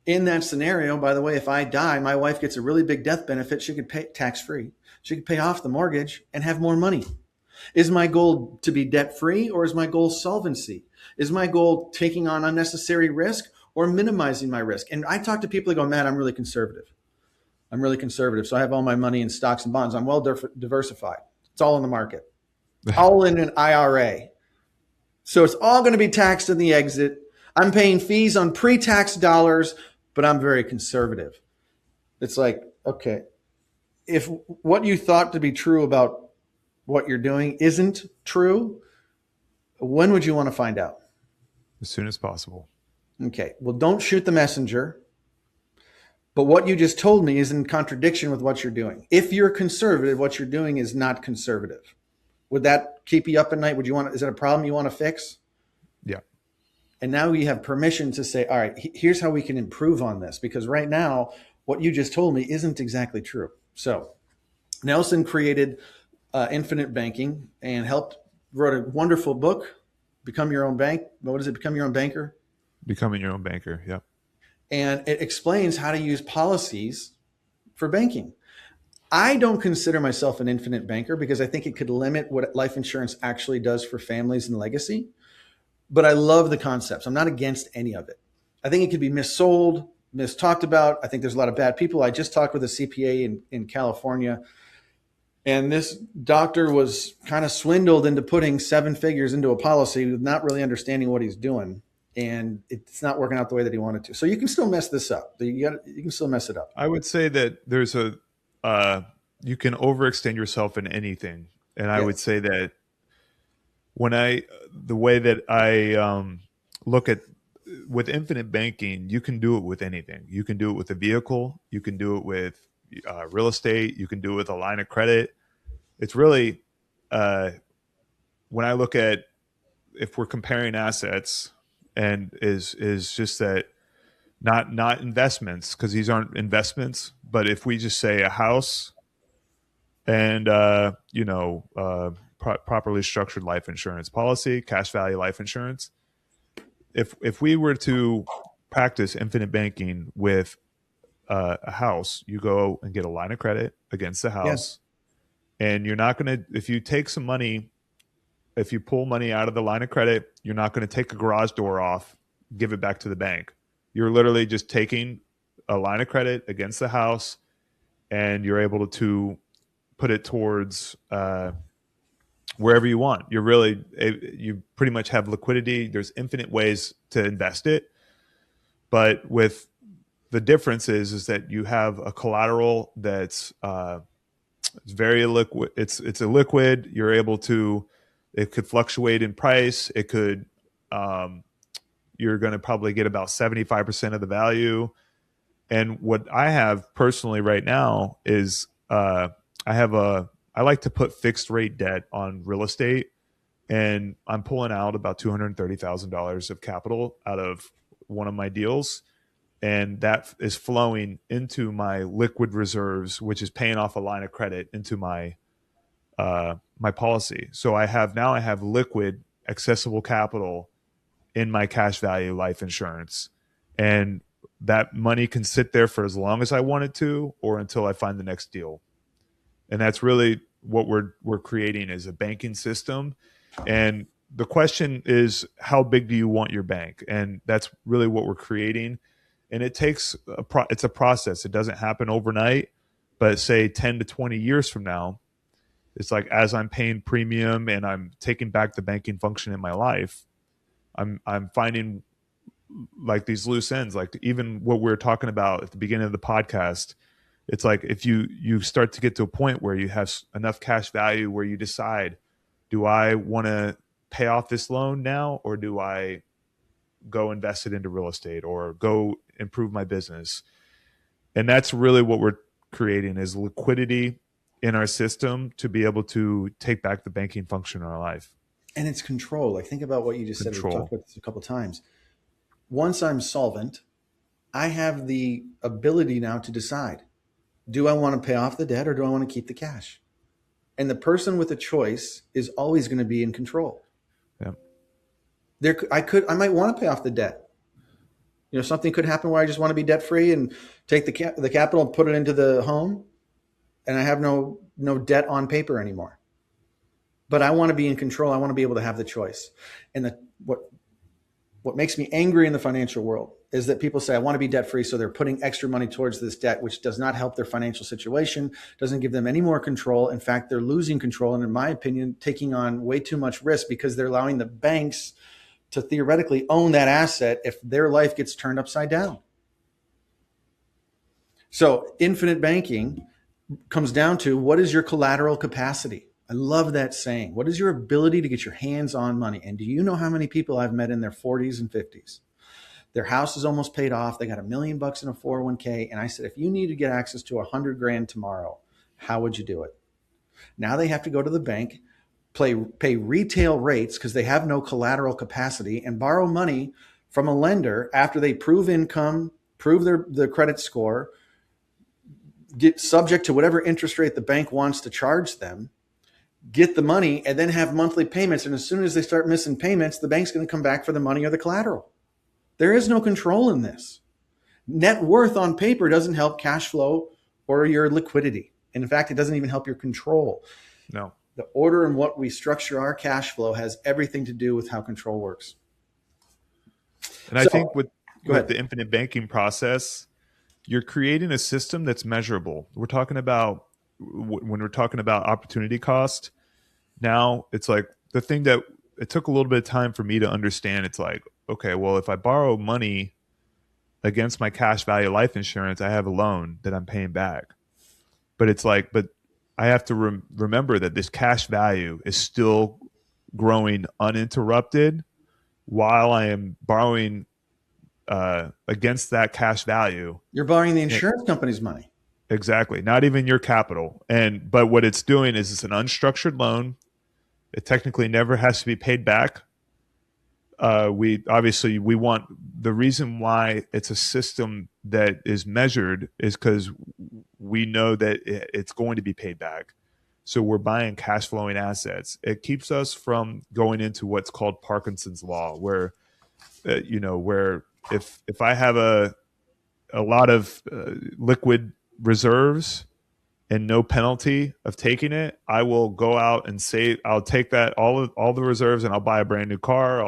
In that scenario, by the way, if I die, my wife gets a really big death benefit. She could pay tax free. She could pay off the mortgage and have more money. Is my goal to be debt free, or is my goal solvency? Is my goal taking on unnecessary risk or minimizing my risk? And I talk to people that go, man, I'm really conservative. I'm really conservative. So I have all my money in stocks and bonds. I'm well diversified. It's all in the market, all in an IRA. So it's all going to be taxed in the exit. I'm paying fees on pre-tax dollars, but I'm very conservative. It's like, okay, if what you thought to be true about what you're doing isn't true, when would you want to find out? As soon as possible. Okay, well, don't shoot the messenger. But what you just told me is in contradiction with what you're doing. If you're conservative, what you're doing is not conservative. Would that keep you up at night? Would you want? Is that a problem you want to fix? Yeah. And now you have permission to say, all right, here's how we can improve on this. Because right now, what you just told me isn't exactly true. So Nelson created infinite banking and wrote a wonderful book, Become Your Own Bank. What is it? Become Your Own Banker. Becoming your own banker. Yep. And it explains how to use policies for banking. I don't consider myself an infinite banker because I think it could limit what life insurance actually does for families and legacy. But I love the concepts. I'm not against any of it. I think it could be missold, mistalked about. I think there's a lot of bad people. I just talked with a CPA in California, and this doctor was kind of swindled into putting 7 figures into a policy with not really understanding what he's doing. And it's not working out the way that he wanted to. So you can still mess this up. You can still mess it up. I would say that there's you can overextend yourself in anything. And I would Yes. say that the way that I look at with infinite banking, you can do it with anything. You can do it with a vehicle. You can do it with real estate. You can do it with a line of credit. It's really, when I look at, if we're comparing assets, and is just that, not investments, because these aren't investments, but if we just say a house and properly structured life insurance policy, cash value life insurance, if we were to practice infinite banking with a house, you go and get a line of credit against the Yes. house, and you're not going to, if you take some money, if you pull money out of the line of credit, you're not going to take a garage door off, give it back to the bank. You're literally just taking a line of credit against the house, and you're able to put it towards wherever you want. You pretty much have liquidity. There's infinite ways to invest it, but with the difference is that you have a collateral that's it's very liquid. It's a liquid. You're able to. It could fluctuate in price. It could. You're going to probably get about 75% of the value. And what I have personally right now is I like to put fixed rate debt on real estate, and I'm pulling out about $230,000 of capital out of one of my deals, and that is flowing into my liquid reserves, which is paying off a line of credit into my policy. So I have liquid accessible capital in my cash value life insurance, and that money can sit there for as long as I want it to, or until I find the next deal. And that's really what we're creating, is a banking system. And the question is, how big do you want your bank? And that's really what we're creating. And it takes it's a process. It doesn't happen overnight, but say 10 to 20 years from now, it's like, as I'm paying premium and I'm taking back the banking function in my life, I'm finding like these loose ends, like even what we were talking about at the beginning of the podcast. It's like, if you start to get to a point where you have enough cash value where you decide, do I want to pay off this loan now, or do I go invest it into real estate or go improve my business? And that's really what we're creating, is liquidity in our system to be able to take back the banking function in our life. And it's control. Like, think about what you just said. We've Control. talked about this a couple of times. Once I'm solvent, I have the ability now to decide, do I want to pay off the debt or do I want to keep the cash? And the person with a choice is always going to be in control. Yeah. I might want to pay off the debt. Something could happen where I just want to be debt free and take the capital and put it into the home, and I have no debt on paper anymore. But I want to be in control. I want to be able to have the choice. And what makes me angry in the financial world is that people say, I want to be debt free. So they're putting extra money towards this debt, which does not help their financial situation, doesn't give them any more control. In fact, they're losing control. And in my opinion, taking on way too much risk, because they're allowing the banks to theoretically own that asset if their life gets turned upside down. So infinite banking comes down to, what is your collateral capacity? I love that saying. What is your ability to get your hands on money? And do you know how many people I've met in their 40s and 50s? Their house is almost paid off. They got $1 million in a 401k. And I said, if you need to get access to $100,000 tomorrow, how would you do it? Now they have to go to the bank, pay retail rates because they have no collateral capacity, and borrow money from a lender after they prove income, prove their credit score, get subject to whatever interest rate the bank wants to charge them, get the money, and then have monthly payments. And as soon as they start missing payments, the bank's going to come back for the money or the collateral. There is no control in this. Net worth on paper doesn't help cash flow or your liquidity. And in fact, it doesn't even help your control. No. The order in what we structure our cash flow has everything to do with how control works. And I think with the infinite banking process, you're creating a system that's measurable. We're talking about, when we're talking about opportunity cost, now it's like the thing that it took a little bit of time for me to understand. It's like, okay, well, if I borrow money against my cash value life insurance, I have a loan that I'm paying back. But it's like, but I have to remember that this cash value is still growing uninterrupted while I am borrowing against that cash value. You're borrowing the insurance company's money. Exactly. Not even your capital. But what it's doing is it's an unstructured loan. It technically never has to be paid back. We want, the reason why it's a system that is measured is because we know that it's going to be paid back. So we're buying cash flowing assets. It keeps us from going into what's called Parkinson's law, where where if I have a lot of liquid reserves and no penalty of taking it, I will go out and say, I'll take that, all the reserves, and I'll buy a brand new car.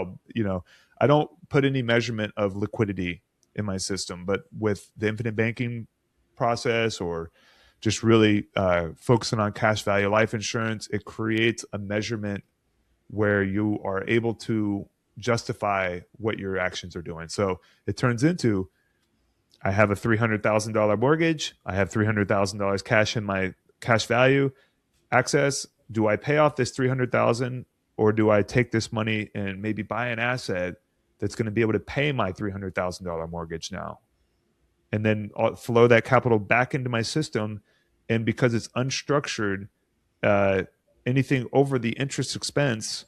I don't put any measurement of liquidity in my system. But with the infinite banking process, or just really focusing on cash value life insurance, it creates a measurement where you are able to justify what your actions are doing. So it turns into, I have a $300,000 mortgage. I have $300,000 cash in my cash value access. Do I pay off this $300,000, or do I take this money and maybe buy an asset that's going to be able to pay my $300,000 mortgage now, and then flow that capital back into my system? And because it's unstructured, anything over the interest expense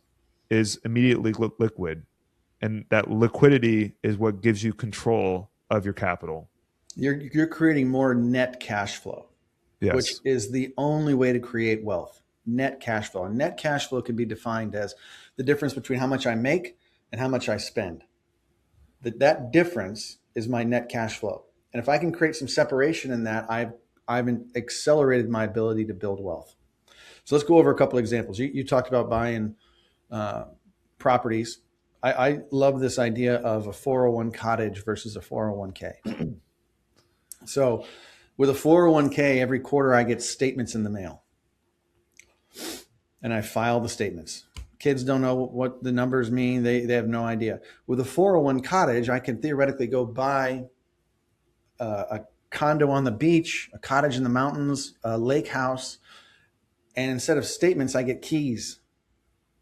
is immediately liquid, and that liquidity is what gives you control of your capital. You're creating more net cash flow, yes, which is the only way to create wealth. Net cash flow. And net cash flow can be defined as the difference between how much I make and how much I spend. That difference is my net cash flow. And if I can create some separation in that, I've accelerated my ability to build wealth. So let's go over a couple of examples. You talked about buying properties. I love this idea of a 401 cottage versus a 401k. So with a 401k, every quarter I get statements in the mail, and I file the statements. Kids don't know what the numbers mean. They have no idea. With a 401 cottage, I can theoretically go buy a condo on the beach, a cottage in the mountains, a lake house, and instead of statements, I get keys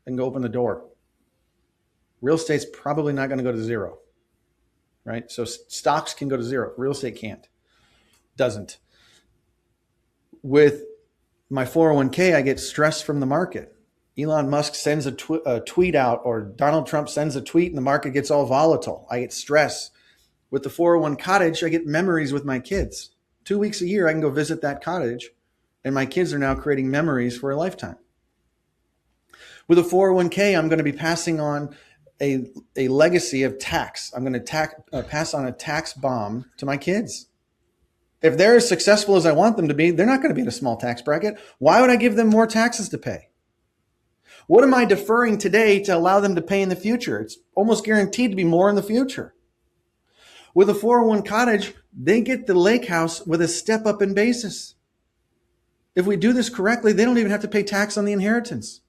and go open the door. Real estate's probably not going to go to zero, right? So stocks can go to zero. Real estate can't, doesn't. With my 401k, I get stress from the market. Elon Musk sends a tweet out, or Donald Trump sends a tweet, and the market gets all volatile. I get stress. With the 401 cottage, I get memories with my kids. 2 weeks a year, I can go visit that cottage, and my kids are now creating memories for a lifetime. With a 401k, I'm going to be passing on a legacy of tax. I'm going to pass on a tax bomb to my kids. If they're as successful as I want them to be, they're not going to be in a small tax bracket. Why would I give them more taxes to pay? What am I deferring today to allow them to pay in the future? It's almost guaranteed to be more in the future. With a 401 cottage, they get the lake house with a step up in basis. If we do this correctly, they don't even have to pay tax on the inheritance.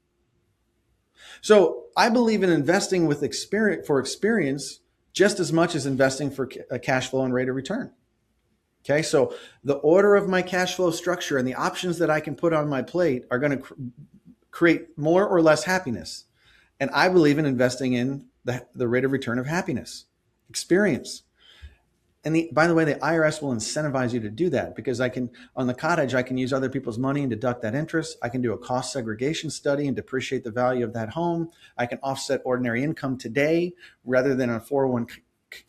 So I believe in investing with experience just as much as investing for a cash flow and rate of return. Okay, so the order of my cash flow structure and the options that I can put on my plate are going to create more or less happiness. And I believe in investing in the rate of return of happiness, experience. And by the way, the IRS will incentivize you to do that because on the cottage, I can use other people's money and deduct that interest. I can do a cost segregation study and depreciate the value of that home. I can offset ordinary income today rather than a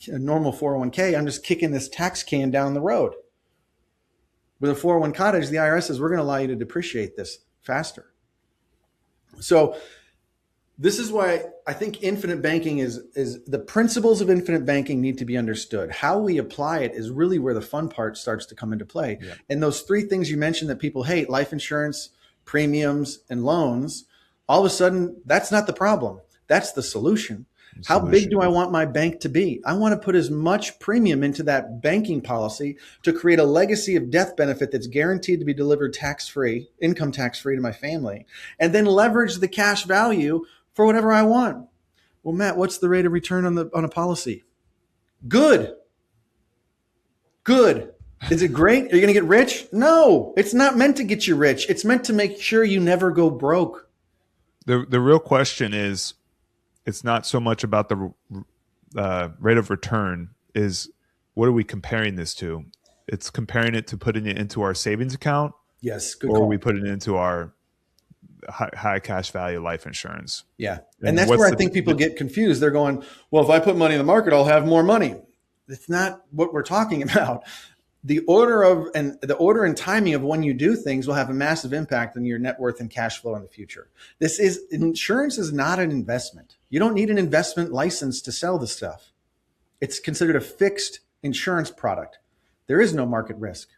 normal 401k. I'm just kicking this tax can down the road. With a 401 cottage, the IRS says we're going to allow you to depreciate this faster. So this is why I think infinite banking is the principles of infinite banking need to be understood. How we apply it is really where the fun part starts to come into play. Yeah. And those three things you mentioned that people hate, life insurance, premiums, and loans, all of a sudden, that's not the problem. That's the solution. How big do I want my bank to be? I want to put as much premium into that banking policy to create a legacy of death benefit that's guaranteed to be delivered tax-free, income tax-free to my family, and then leverage the cash value for whatever I want. Well, Matt, what's the rate of return on a policy? Good. Is it great? Are you going to get rich? No, it's not meant to get you rich. It's meant to make sure you never go broke. The real question is, it's not so much about the rate of return, is what are we comparing this to? It's comparing it to putting it into our savings account. Yes, good or call. we put it into our high cash value life insurance. Yeah. And that's where I think people get confused. They're going, well, if I put money in the market, I'll have more money. That's not what we're talking about. The order and timing of when you do things will have a massive impact on your net worth and cash flow in the future. Insurance is not an investment. You don't need an investment license to sell the stuff. It's considered a fixed insurance product. There is no market risk.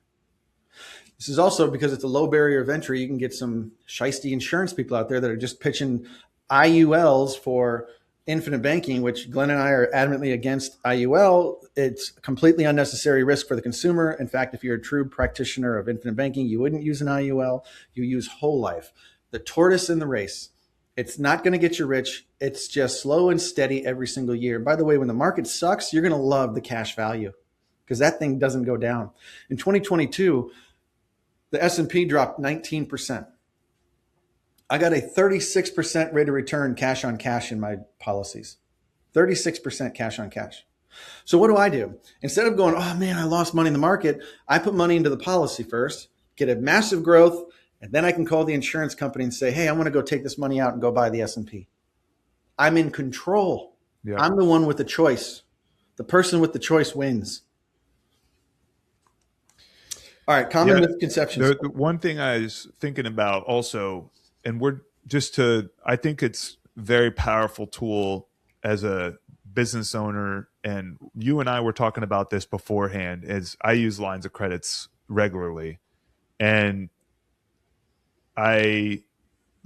This is also because it's a low barrier of entry. You can get some shisty insurance people out there that are just pitching IULs for infinite banking, which Glenn and I are adamantly against IUL. It's completely unnecessary risk for the consumer. In fact, if you're a true practitioner of infinite banking, you wouldn't use an IUL. You use whole life, the tortoise in the race. It's not going to get you rich. It's just slow and steady every single year. By the way, when the market sucks, you're going to love the cash value because that thing doesn't go down. In 2022, the S&P dropped 19%. I got a 36% rate of return cash on cash in my policies. 36% cash on cash. So what do? Instead of going, oh man, I lost money in the market, I put money into the policy first, get a massive growth, and then I can call the insurance company and say, hey, I want to go take this money out and go buy the S&P. I'm in control. Yeah. I'm the one with the choice. The person with the choice wins. All right, common misconceptions. The one thing I was thinking about also, and I think it's a very powerful tool as a business owner, and you and I were talking about this beforehand, is I use lines of credits regularly. And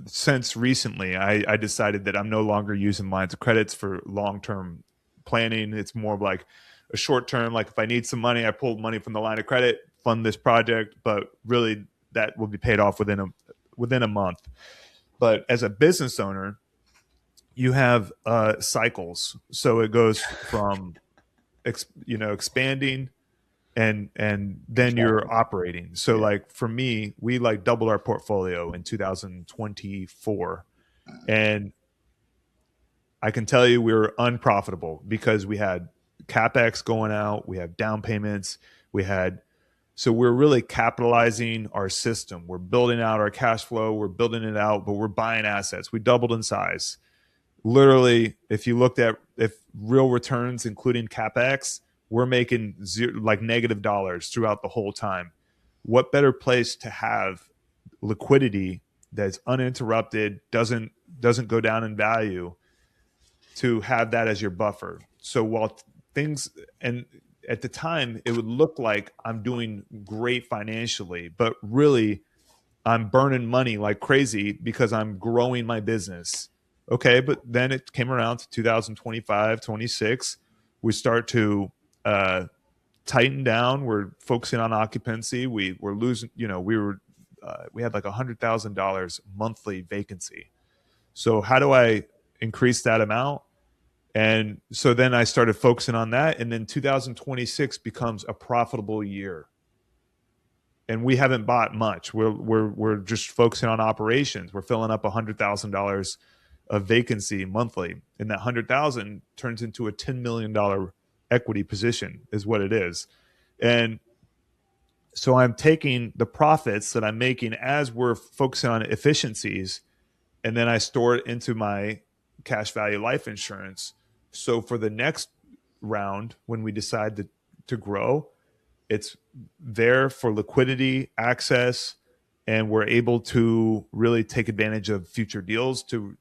since recently, I decided that I'm no longer using lines of credits for long-term planning. It's more of like a short-term, like if I need some money, I pull money from the line of credit, fund this project, but really that will be paid off within a month. But as a business owner, you have cycles. So it goes from expanding and then you're operating. So like for me, we like doubled our portfolio in 2024. And I can tell you we were unprofitable because we had CapEx going out, we have down payments, so we're really capitalizing our system. We're building out our cash flow, we're building it out, but we're buying assets. We doubled in size. Literally, if you looked at real returns, including CapEx, we're making negative dollars throughout the whole time. What better place to have liquidity that's uninterrupted, doesn't go down in value, to have that as your buffer. So while things, and at the time it would look like I'm doing great financially, but really I'm burning money like crazy because I'm growing my business. Okay, but then it came around to 2025, 26. We start to tighten down. We're focusing on occupancy. We're losing, we had like $100,000 monthly vacancy. So how do I increase that amount? And so then I started focusing on that. And then 2026 becomes a profitable year. And we haven't bought much. We're just focusing on operations. We're filling up $100,000 of vacancy monthly, and that 100,000 turns into a $10 million equity position, is what it is. And so I'm taking the profits that I'm making as we're focusing on efficiencies, and then I store it into my cash value life insurance. So for the next round, when we decide to grow, it's there for liquidity, access, and we're able to really take advantage of future deals to,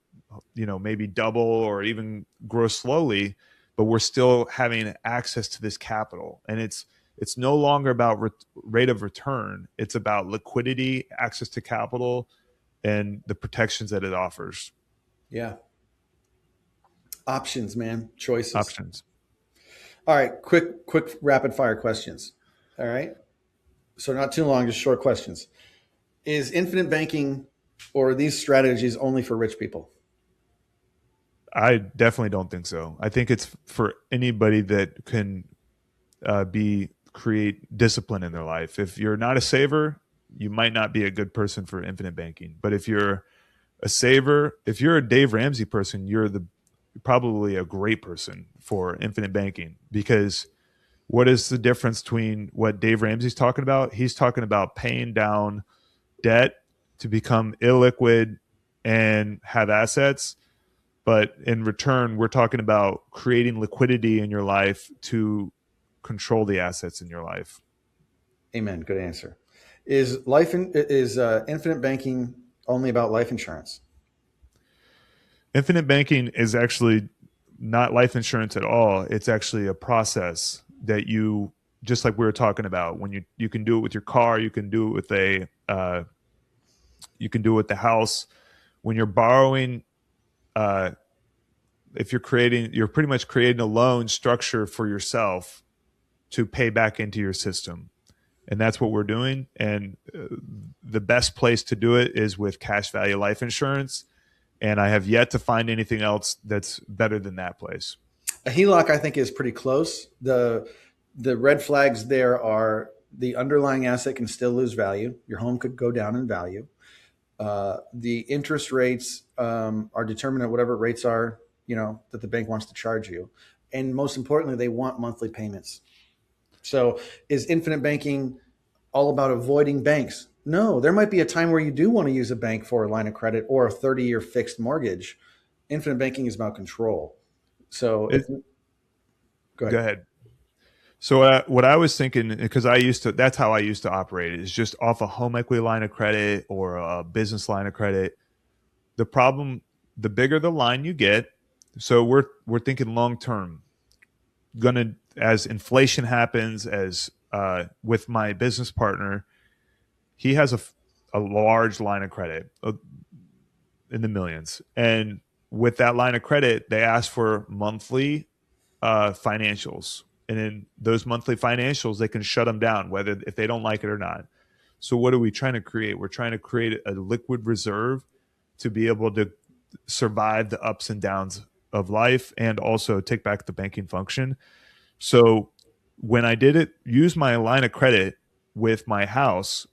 maybe double or even grow slowly, but we're still having access to this capital. And it's no longer about rate of return. It's about liquidity, access to capital, and the protections that it offers. Yeah. Options, man. Choices. Options. All right. Quick rapid fire questions. All right. So not too long, just short questions. Is infinite banking or these strategies only for rich people? I definitely don't think so. I think it's for anybody that can create discipline in their life. If you're not a saver, you might not be a good person for infinite banking. But if you're a saver, if you're a Dave Ramsey person, you're probably a great person for infinite banking, because what is the difference between what Dave Ramsey's talking about? He's talking about paying down debt to become illiquid and have assets. But in return, we're talking about creating liquidity in your life to control the assets in your life. Amen. Good answer. Is infinite banking only about life insurance? Infinite banking is actually not life insurance at all. It's actually a process that you, just like we were talking about, when you can do it with your car, you can do it with you can do it with the house. When you're borrowing, if you're pretty much creating a loan structure for yourself to pay back into your system. And that's what we're doing. And the best place to do it is with cash value life insurance. And I have yet to find anything else that's better than that place. A HELOC, I think, is pretty close. The red flags there are the underlying asset can still lose value. Your home could go down in value. The interest rates are determined at whatever rates are, that the bank wants to charge you. And most importantly, they want monthly payments. So is infinite banking all about avoiding banks? No, there might be a time where you do want to use a bank for a line of credit or a 30-year fixed mortgage. Infinite banking is about control. So go Go ahead. ahead. So what I was thinking, because that's how I used to operate, is just off a home equity line of credit or a business line of credit. The problem, the bigger the line you get, so we're thinking long term. As inflation happens, as with my business partner, he has a large line of credit in the millions, and with that line of credit, they ask for monthly financials, and in those monthly financials, they can shut them down whether if they don't like it or not. So what are we trying to create? We're trying to create a liquid reserve to be able to survive the ups and downs of life and also take back the banking function. So when I use my line of credit with my house,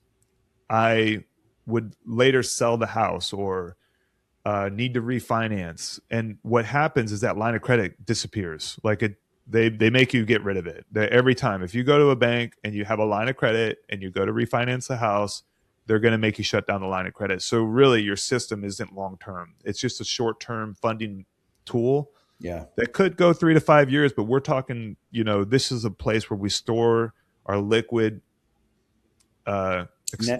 I would later sell the house or need to refinance. And what happens is that line of credit disappears. They make you get rid of it. Every time, if you go to a bank and you have a line of credit and you go to refinance the house, they're going to make you shut down the line of credit. So really, your system isn't long term. It's just a short term funding tool. Yeah. That could go 3 to 5 years, but we're talking, this is a place where we store our liquid Net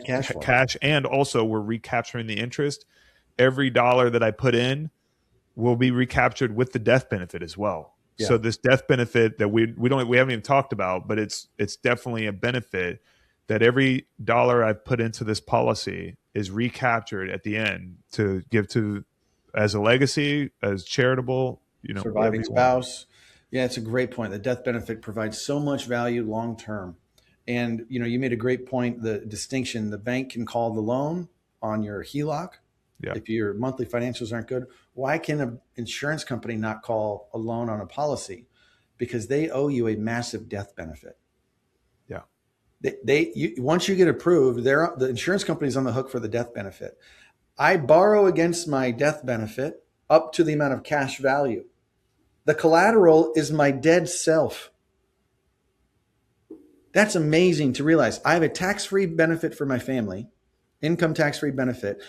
cash flow. cash, and also we're recapturing the interest. Every dollar that I put in, will be recaptured with the death benefit as well. Yeah. So this death benefit that we haven't even talked about, but it's definitely a benefit that every dollar I've put into this policy is recaptured at the end to give to as a legacy, as charitable, whatever Surviving you want. spouse. Yeah, it's a great point. The death benefit provides so much value long term. And you made a great point. The distinction: the bank can call the loan on your HELOC Yeah. if your monthly financials aren't good. Why can an insurance company not call a loan on a policy? Because they owe you a massive death benefit. Yeah. Once you get approved, the insurance company's on the hook for the death benefit. I borrow against my death benefit up to the amount of cash value. The collateral is my dead self. That's amazing to realize. I have a tax-free benefit for my family, income tax-free benefit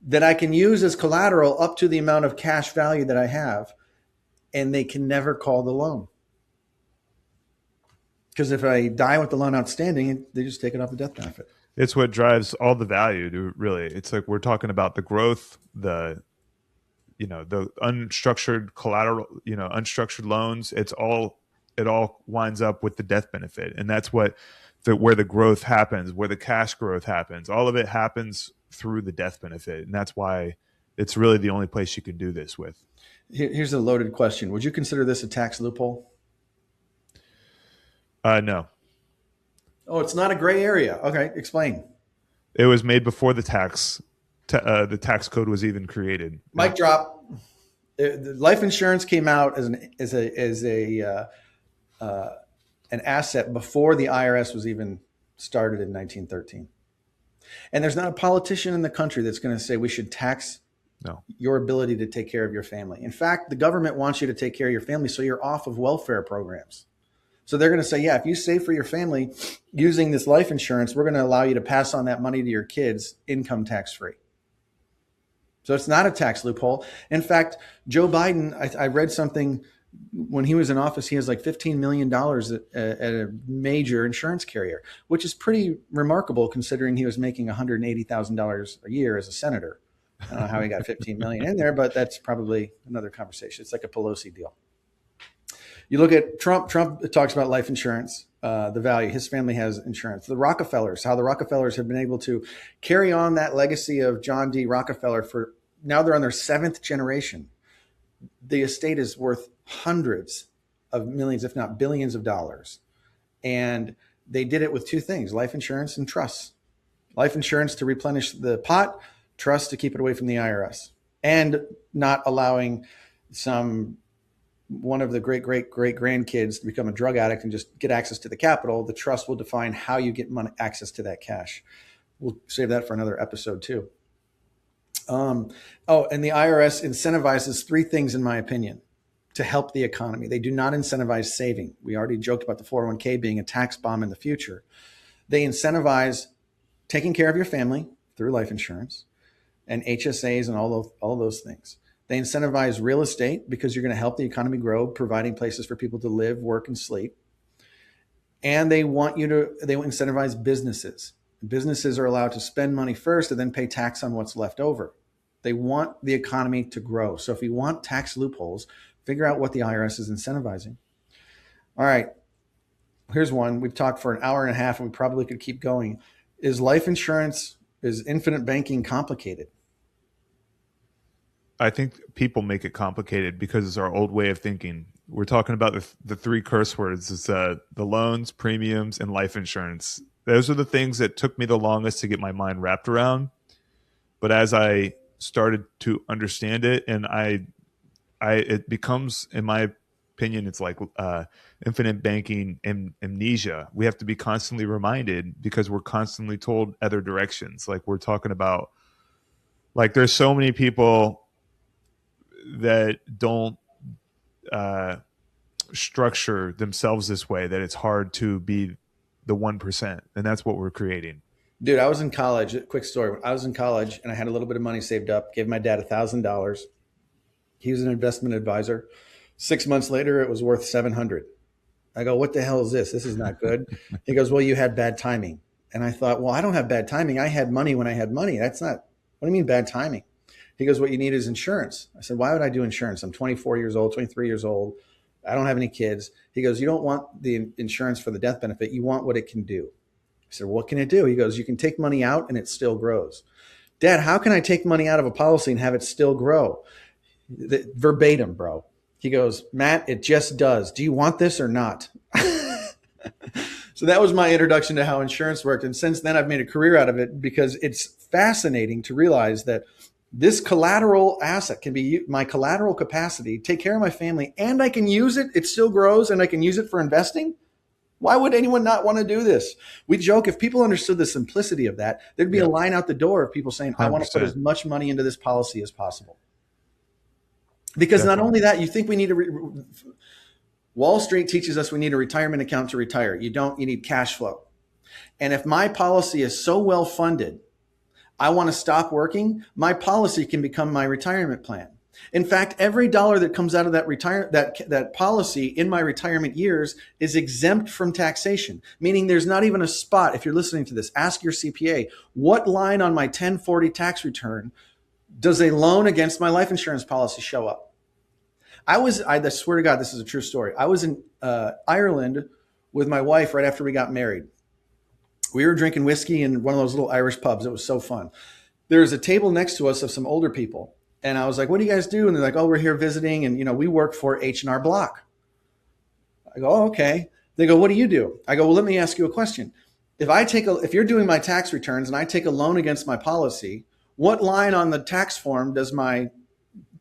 that I can use as collateral up to the amount of cash value that I have, and they can never call the loan. Because if I die with the loan outstanding, they just take it off the death benefit. It's what drives all the value to really. It's like we're talking about the growth, the unstructured collateral, unstructured loans. It all winds up with the death benefit. And that's where the growth happens, where the cash growth happens. All of it happens through the death benefit. And that's why it's really the only place you can do this with. Here's a loaded question. Would you consider this a tax loophole? No. Oh, it's not a gray area. Okay, explain. It was made before the tax code was even created. Mic drop. Life insurance came out as an asset before the IRS was even started in 1913. And there's not a politician in the country that's going to say we should tax your ability to take care of your family. In fact, the government wants you to take care of your family, so you're off of welfare programs. So they're going to say, yeah, if you save for your family using this life insurance, we're going to allow you to pass on that money to your kids income tax free. So it's not a tax loophole. In fact, Joe Biden, I read something when he was in office, he has like $15 million at a major insurance carrier, which is pretty remarkable considering he was making $180,000 a year as a senator. I don't know how he got 15 million in there, but that's probably another conversation. It's like a Pelosi deal. You look at Trump. Trump talks about life insurance, the value. His family has insurance. The Rockefellers, how the Rockefellers have been able to carry on that legacy of John D. Rockefeller for now they're on their 7th generation. The estate is worth hundreds of millions, if not billions of dollars. And they did it with 2 things, life insurance and trusts. Life insurance to replenish the pot, trust to keep it away from the IRS, and not allowing one of the great grandkids to become a drug addict and just get access to the capital. The trust will define how you get access to that cash. We'll save that for another episode too. And the IRS incentivizes 3 things, in my opinion, to help the economy. They do not incentivize saving. We already joked about the 401k being a tax bomb in the future. They incentivize taking care of your family through life insurance and HSAs and all those things. They incentivize real estate because you're going to help the economy grow, providing places for people to live, work, and sleep. And they incentivize businesses. Businesses are allowed to spend money first and then pay tax on what's left over. They want the economy to grow. So if you want tax loopholes, figure out what the IRS is incentivizing. All right, here's one. We've talked for an hour and a half and we probably could keep going. Is infinite banking complicated? I think people make it complicated because it's our old way of thinking. We're talking about the 3 curse words. It's the loans, premiums, and life insurance. Those are the things that took me the longest to get my mind wrapped around. But as I started to understand it, and it becomes, in my opinion, it's like infinite banking amnesia. We have to be constantly reminded because we're constantly told other directions. Like we're talking about, like there's so many people that don't structure themselves this way that it's hard to be the 1%. And that's what we're creating. Dude, I was in college. Quick story. I was in college and I had a little bit of money saved up, gave my dad $1,000. He was an investment advisor. 6 months later, it was worth $700. I go, what the hell is this? This is not good. He goes, well, you had bad timing. And I thought, well, I don't have bad timing. I had money when I had money. That's not, what do you mean bad timing? He goes, what you need is insurance. I said, why would I do insurance? I'm 24 years old, 23 years old. I don't have any kids. He goes, you don't want the insurance for the death benefit. You want what it can do. I said, what can it do? He goes, you can take money out and it still grows. Dad, how can I take money out of a policy and have it still grow? Verbatim, bro. He goes, Matt, it just does. Do you want this or not? So that was my introduction to how insurance worked. And since then, I've made a career out of it because it's fascinating to realize that this collateral asset can be my collateral capacity, take care of my family, and I can use it. It still grows and I can use it for investing. Why would anyone not want to do this? We joke, if people understood the simplicity of that, there'd be a line out the door of people saying, I want to put as much money into this policy as possible. Because Definitely. Not only that, you think we need to, Wall Street teaches us we need a retirement account to retire. You don't, you need cash flow. And if my policy is so well funded, I want to stop working, my policy can become my retirement plan. In fact, every dollar that comes out of that policy in my retirement years is exempt from taxation, meaning there's not even a spot. If you're listening to this, ask your CPA, what line on my 1040 tax return does a loan against my life insurance policy show up? I swear to God, this is a true story. I was in Ireland with my wife right after we got married. We were drinking whiskey in one of those little Irish pubs. It was so fun. There's a table next to us of some older people. And I was like, what do you guys do? And they're like, oh, we're here visiting. And, we work for H&R Block. I go, oh, okay. They go, what do you do? I go, well, let me ask you a question. If you're doing my tax returns and I take a loan against my policy, what line on the tax form does my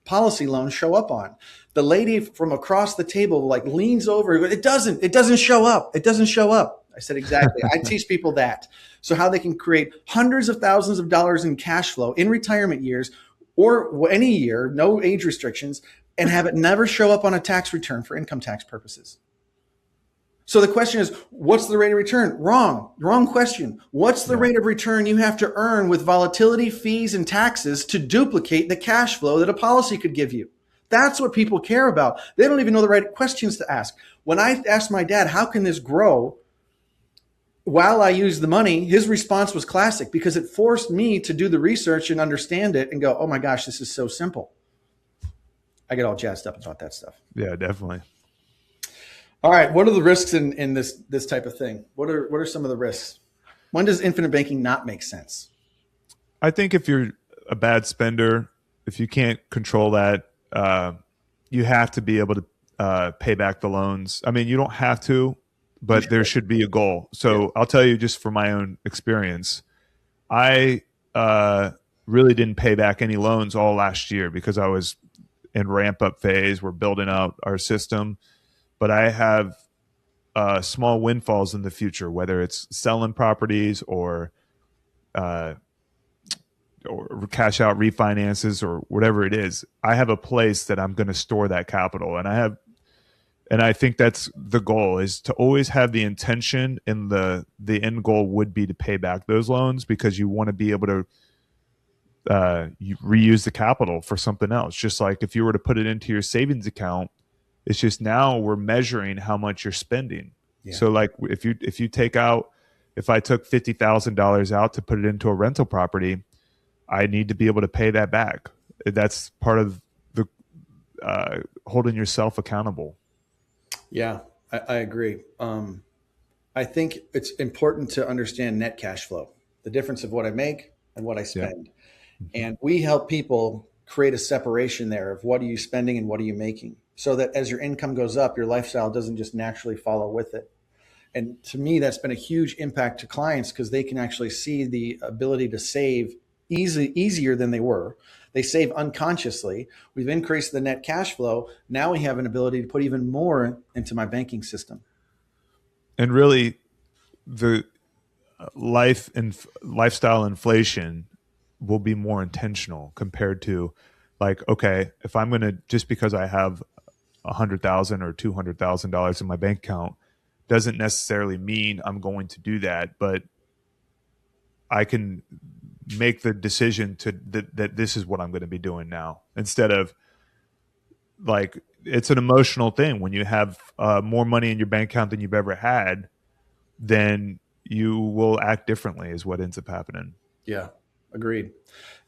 policy loan show up on? The lady from across the table leans over. It doesn't show up. It doesn't show up. I said, exactly. I teach people that. So how they can create hundreds of thousands of dollars in cash flow in retirement years or any year, no age restrictions, and have it never show up on a tax return for income tax purposes. So the question is, what's the rate of return? Wrong question. What's the rate of return you have to earn with volatility, fees, and taxes to duplicate the cash flow that a policy could give you? That's what people care about. They don't even know the right questions to ask. When I asked my dad, how can this grow while I use the money, his response was classic because it forced me to do the research and understand it and go, oh my gosh, this is so simple. I get all jazzed up about that stuff. Yeah, definitely. All right. What are the risks in this type of thing? What are some of the risks? When does infinite banking not make sense? I think if you're a bad spender, if you can't control that, you have to be able to pay back the loans. I mean, you don't have to, but there should be a goal. So I'll tell you just from my own experience, I really didn't pay back any loans all last year because I was in ramp up phase. We're building out our system, but I have small windfalls in the future, whether it's selling properties or cash out refinances or whatever it is. I have a place that I'm going to store that capital, and I think that's the goal, is to always have the intention, and the end goal would be to pay back those loans because you want to be able to reuse the capital for something else. Just like if you were to put it into your savings account, it's just now we're measuring how much you're spending. Yeah. So like if I took $50,000 out to put it into a rental property, I need to be able to pay that back. That's part of the holding yourself accountable. Yeah, I agree. I think it's important to understand net cash flow, the difference of what I make and what I spend. Yeah. And we help people create a separation there of what are you spending and what are you making, so that as your income goes up, your lifestyle doesn't just naturally follow with it. And to me, that's been a huge impact to clients because they can actually see the ability to save easier than they were. They save unconsciously. We've increased the net cash flow. Now we have an ability to put even more into my banking system. And really, the lifestyle inflation will be more intentional compared to like, okay, if I'm going to, just because I have $100,000 or $200,000 in my bank account doesn't necessarily mean I'm going to do that, but I can make the decision that this is what I'm going to be doing now, instead of like, it's an emotional thing. When you have more money in your bank account than you've ever had, then you will act differently is what ends up happening. Yeah, Agreed.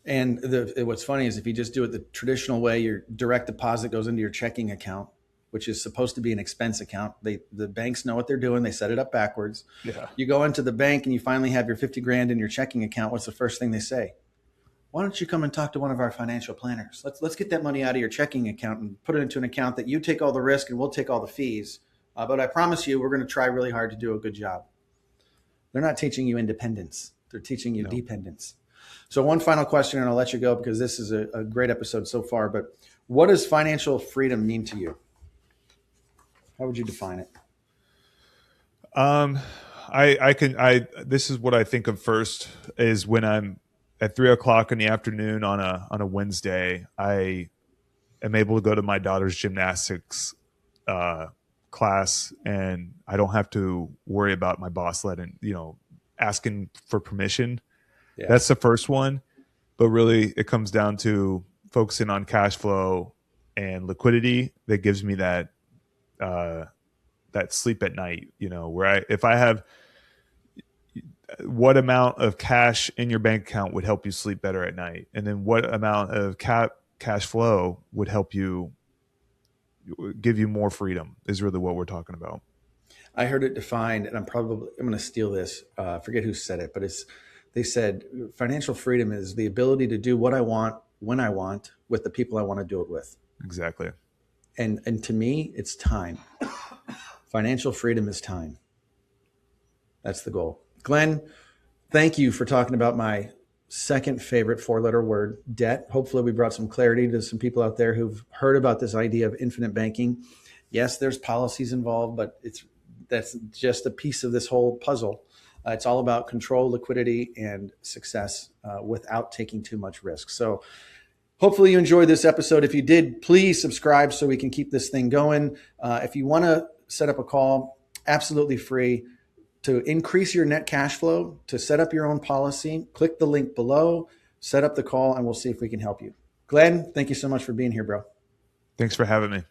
And what's funny is if you just do it the traditional way, your direct deposit goes into your checking account, which is supposed to be an expense account. The banks know what they're doing. They set it up backwards. Yeah. You go into the bank and you finally have your 50 grand in your checking account. What's the first thing they say? Why don't you come and talk to one of our financial planners? Let's get that money out of your checking account and put it into an account that you take all the risk and we'll take all the fees. But I promise you, we're going to try really hard to do a good job. They're not teaching you independence. They're teaching you No. dependence. So one final question, and I'll let you go because this is a great episode so far. But what does financial freedom mean to you? How would you define it? This is what I think of first is when I'm at 3 o'clock in the afternoon on a Wednesday, I am able to go to my daughter's gymnastics class, and I don't have to worry about my boss asking for permission. Yeah. That's the first one. But really it comes down to focusing on cash flow and liquidity that gives me that sleep at night, where if I have what amount of cash in your bank account would help you sleep better at night, and then what amount of cash flow would help you give you more freedom is really what we're talking about. I heard it defined, and I'm going to steal this. I forget who said it, but they said financial freedom is the ability to do what I want, when I want, with the people I want to do it with. Exactly. And to me, it's time. Financial freedom is time. That's the goal. Glenn, thank you for talking about my second favorite 4-letter word, debt. Hopefully we brought some clarity to some people out there who've heard about this idea of infinite banking. Yes, there's policies involved, but that's just a piece of this whole puzzle. It's all about control, liquidity, and success without taking too much risk. So hopefully you enjoyed this episode. If you did, please subscribe so we can keep this thing going. If you want to set up a call, absolutely free, to increase your net cash flow, to set up your own policy, click the link below, set up the call, and we'll see if we can help you. Glenn, thank you so much for being here, bro. Thanks for having me.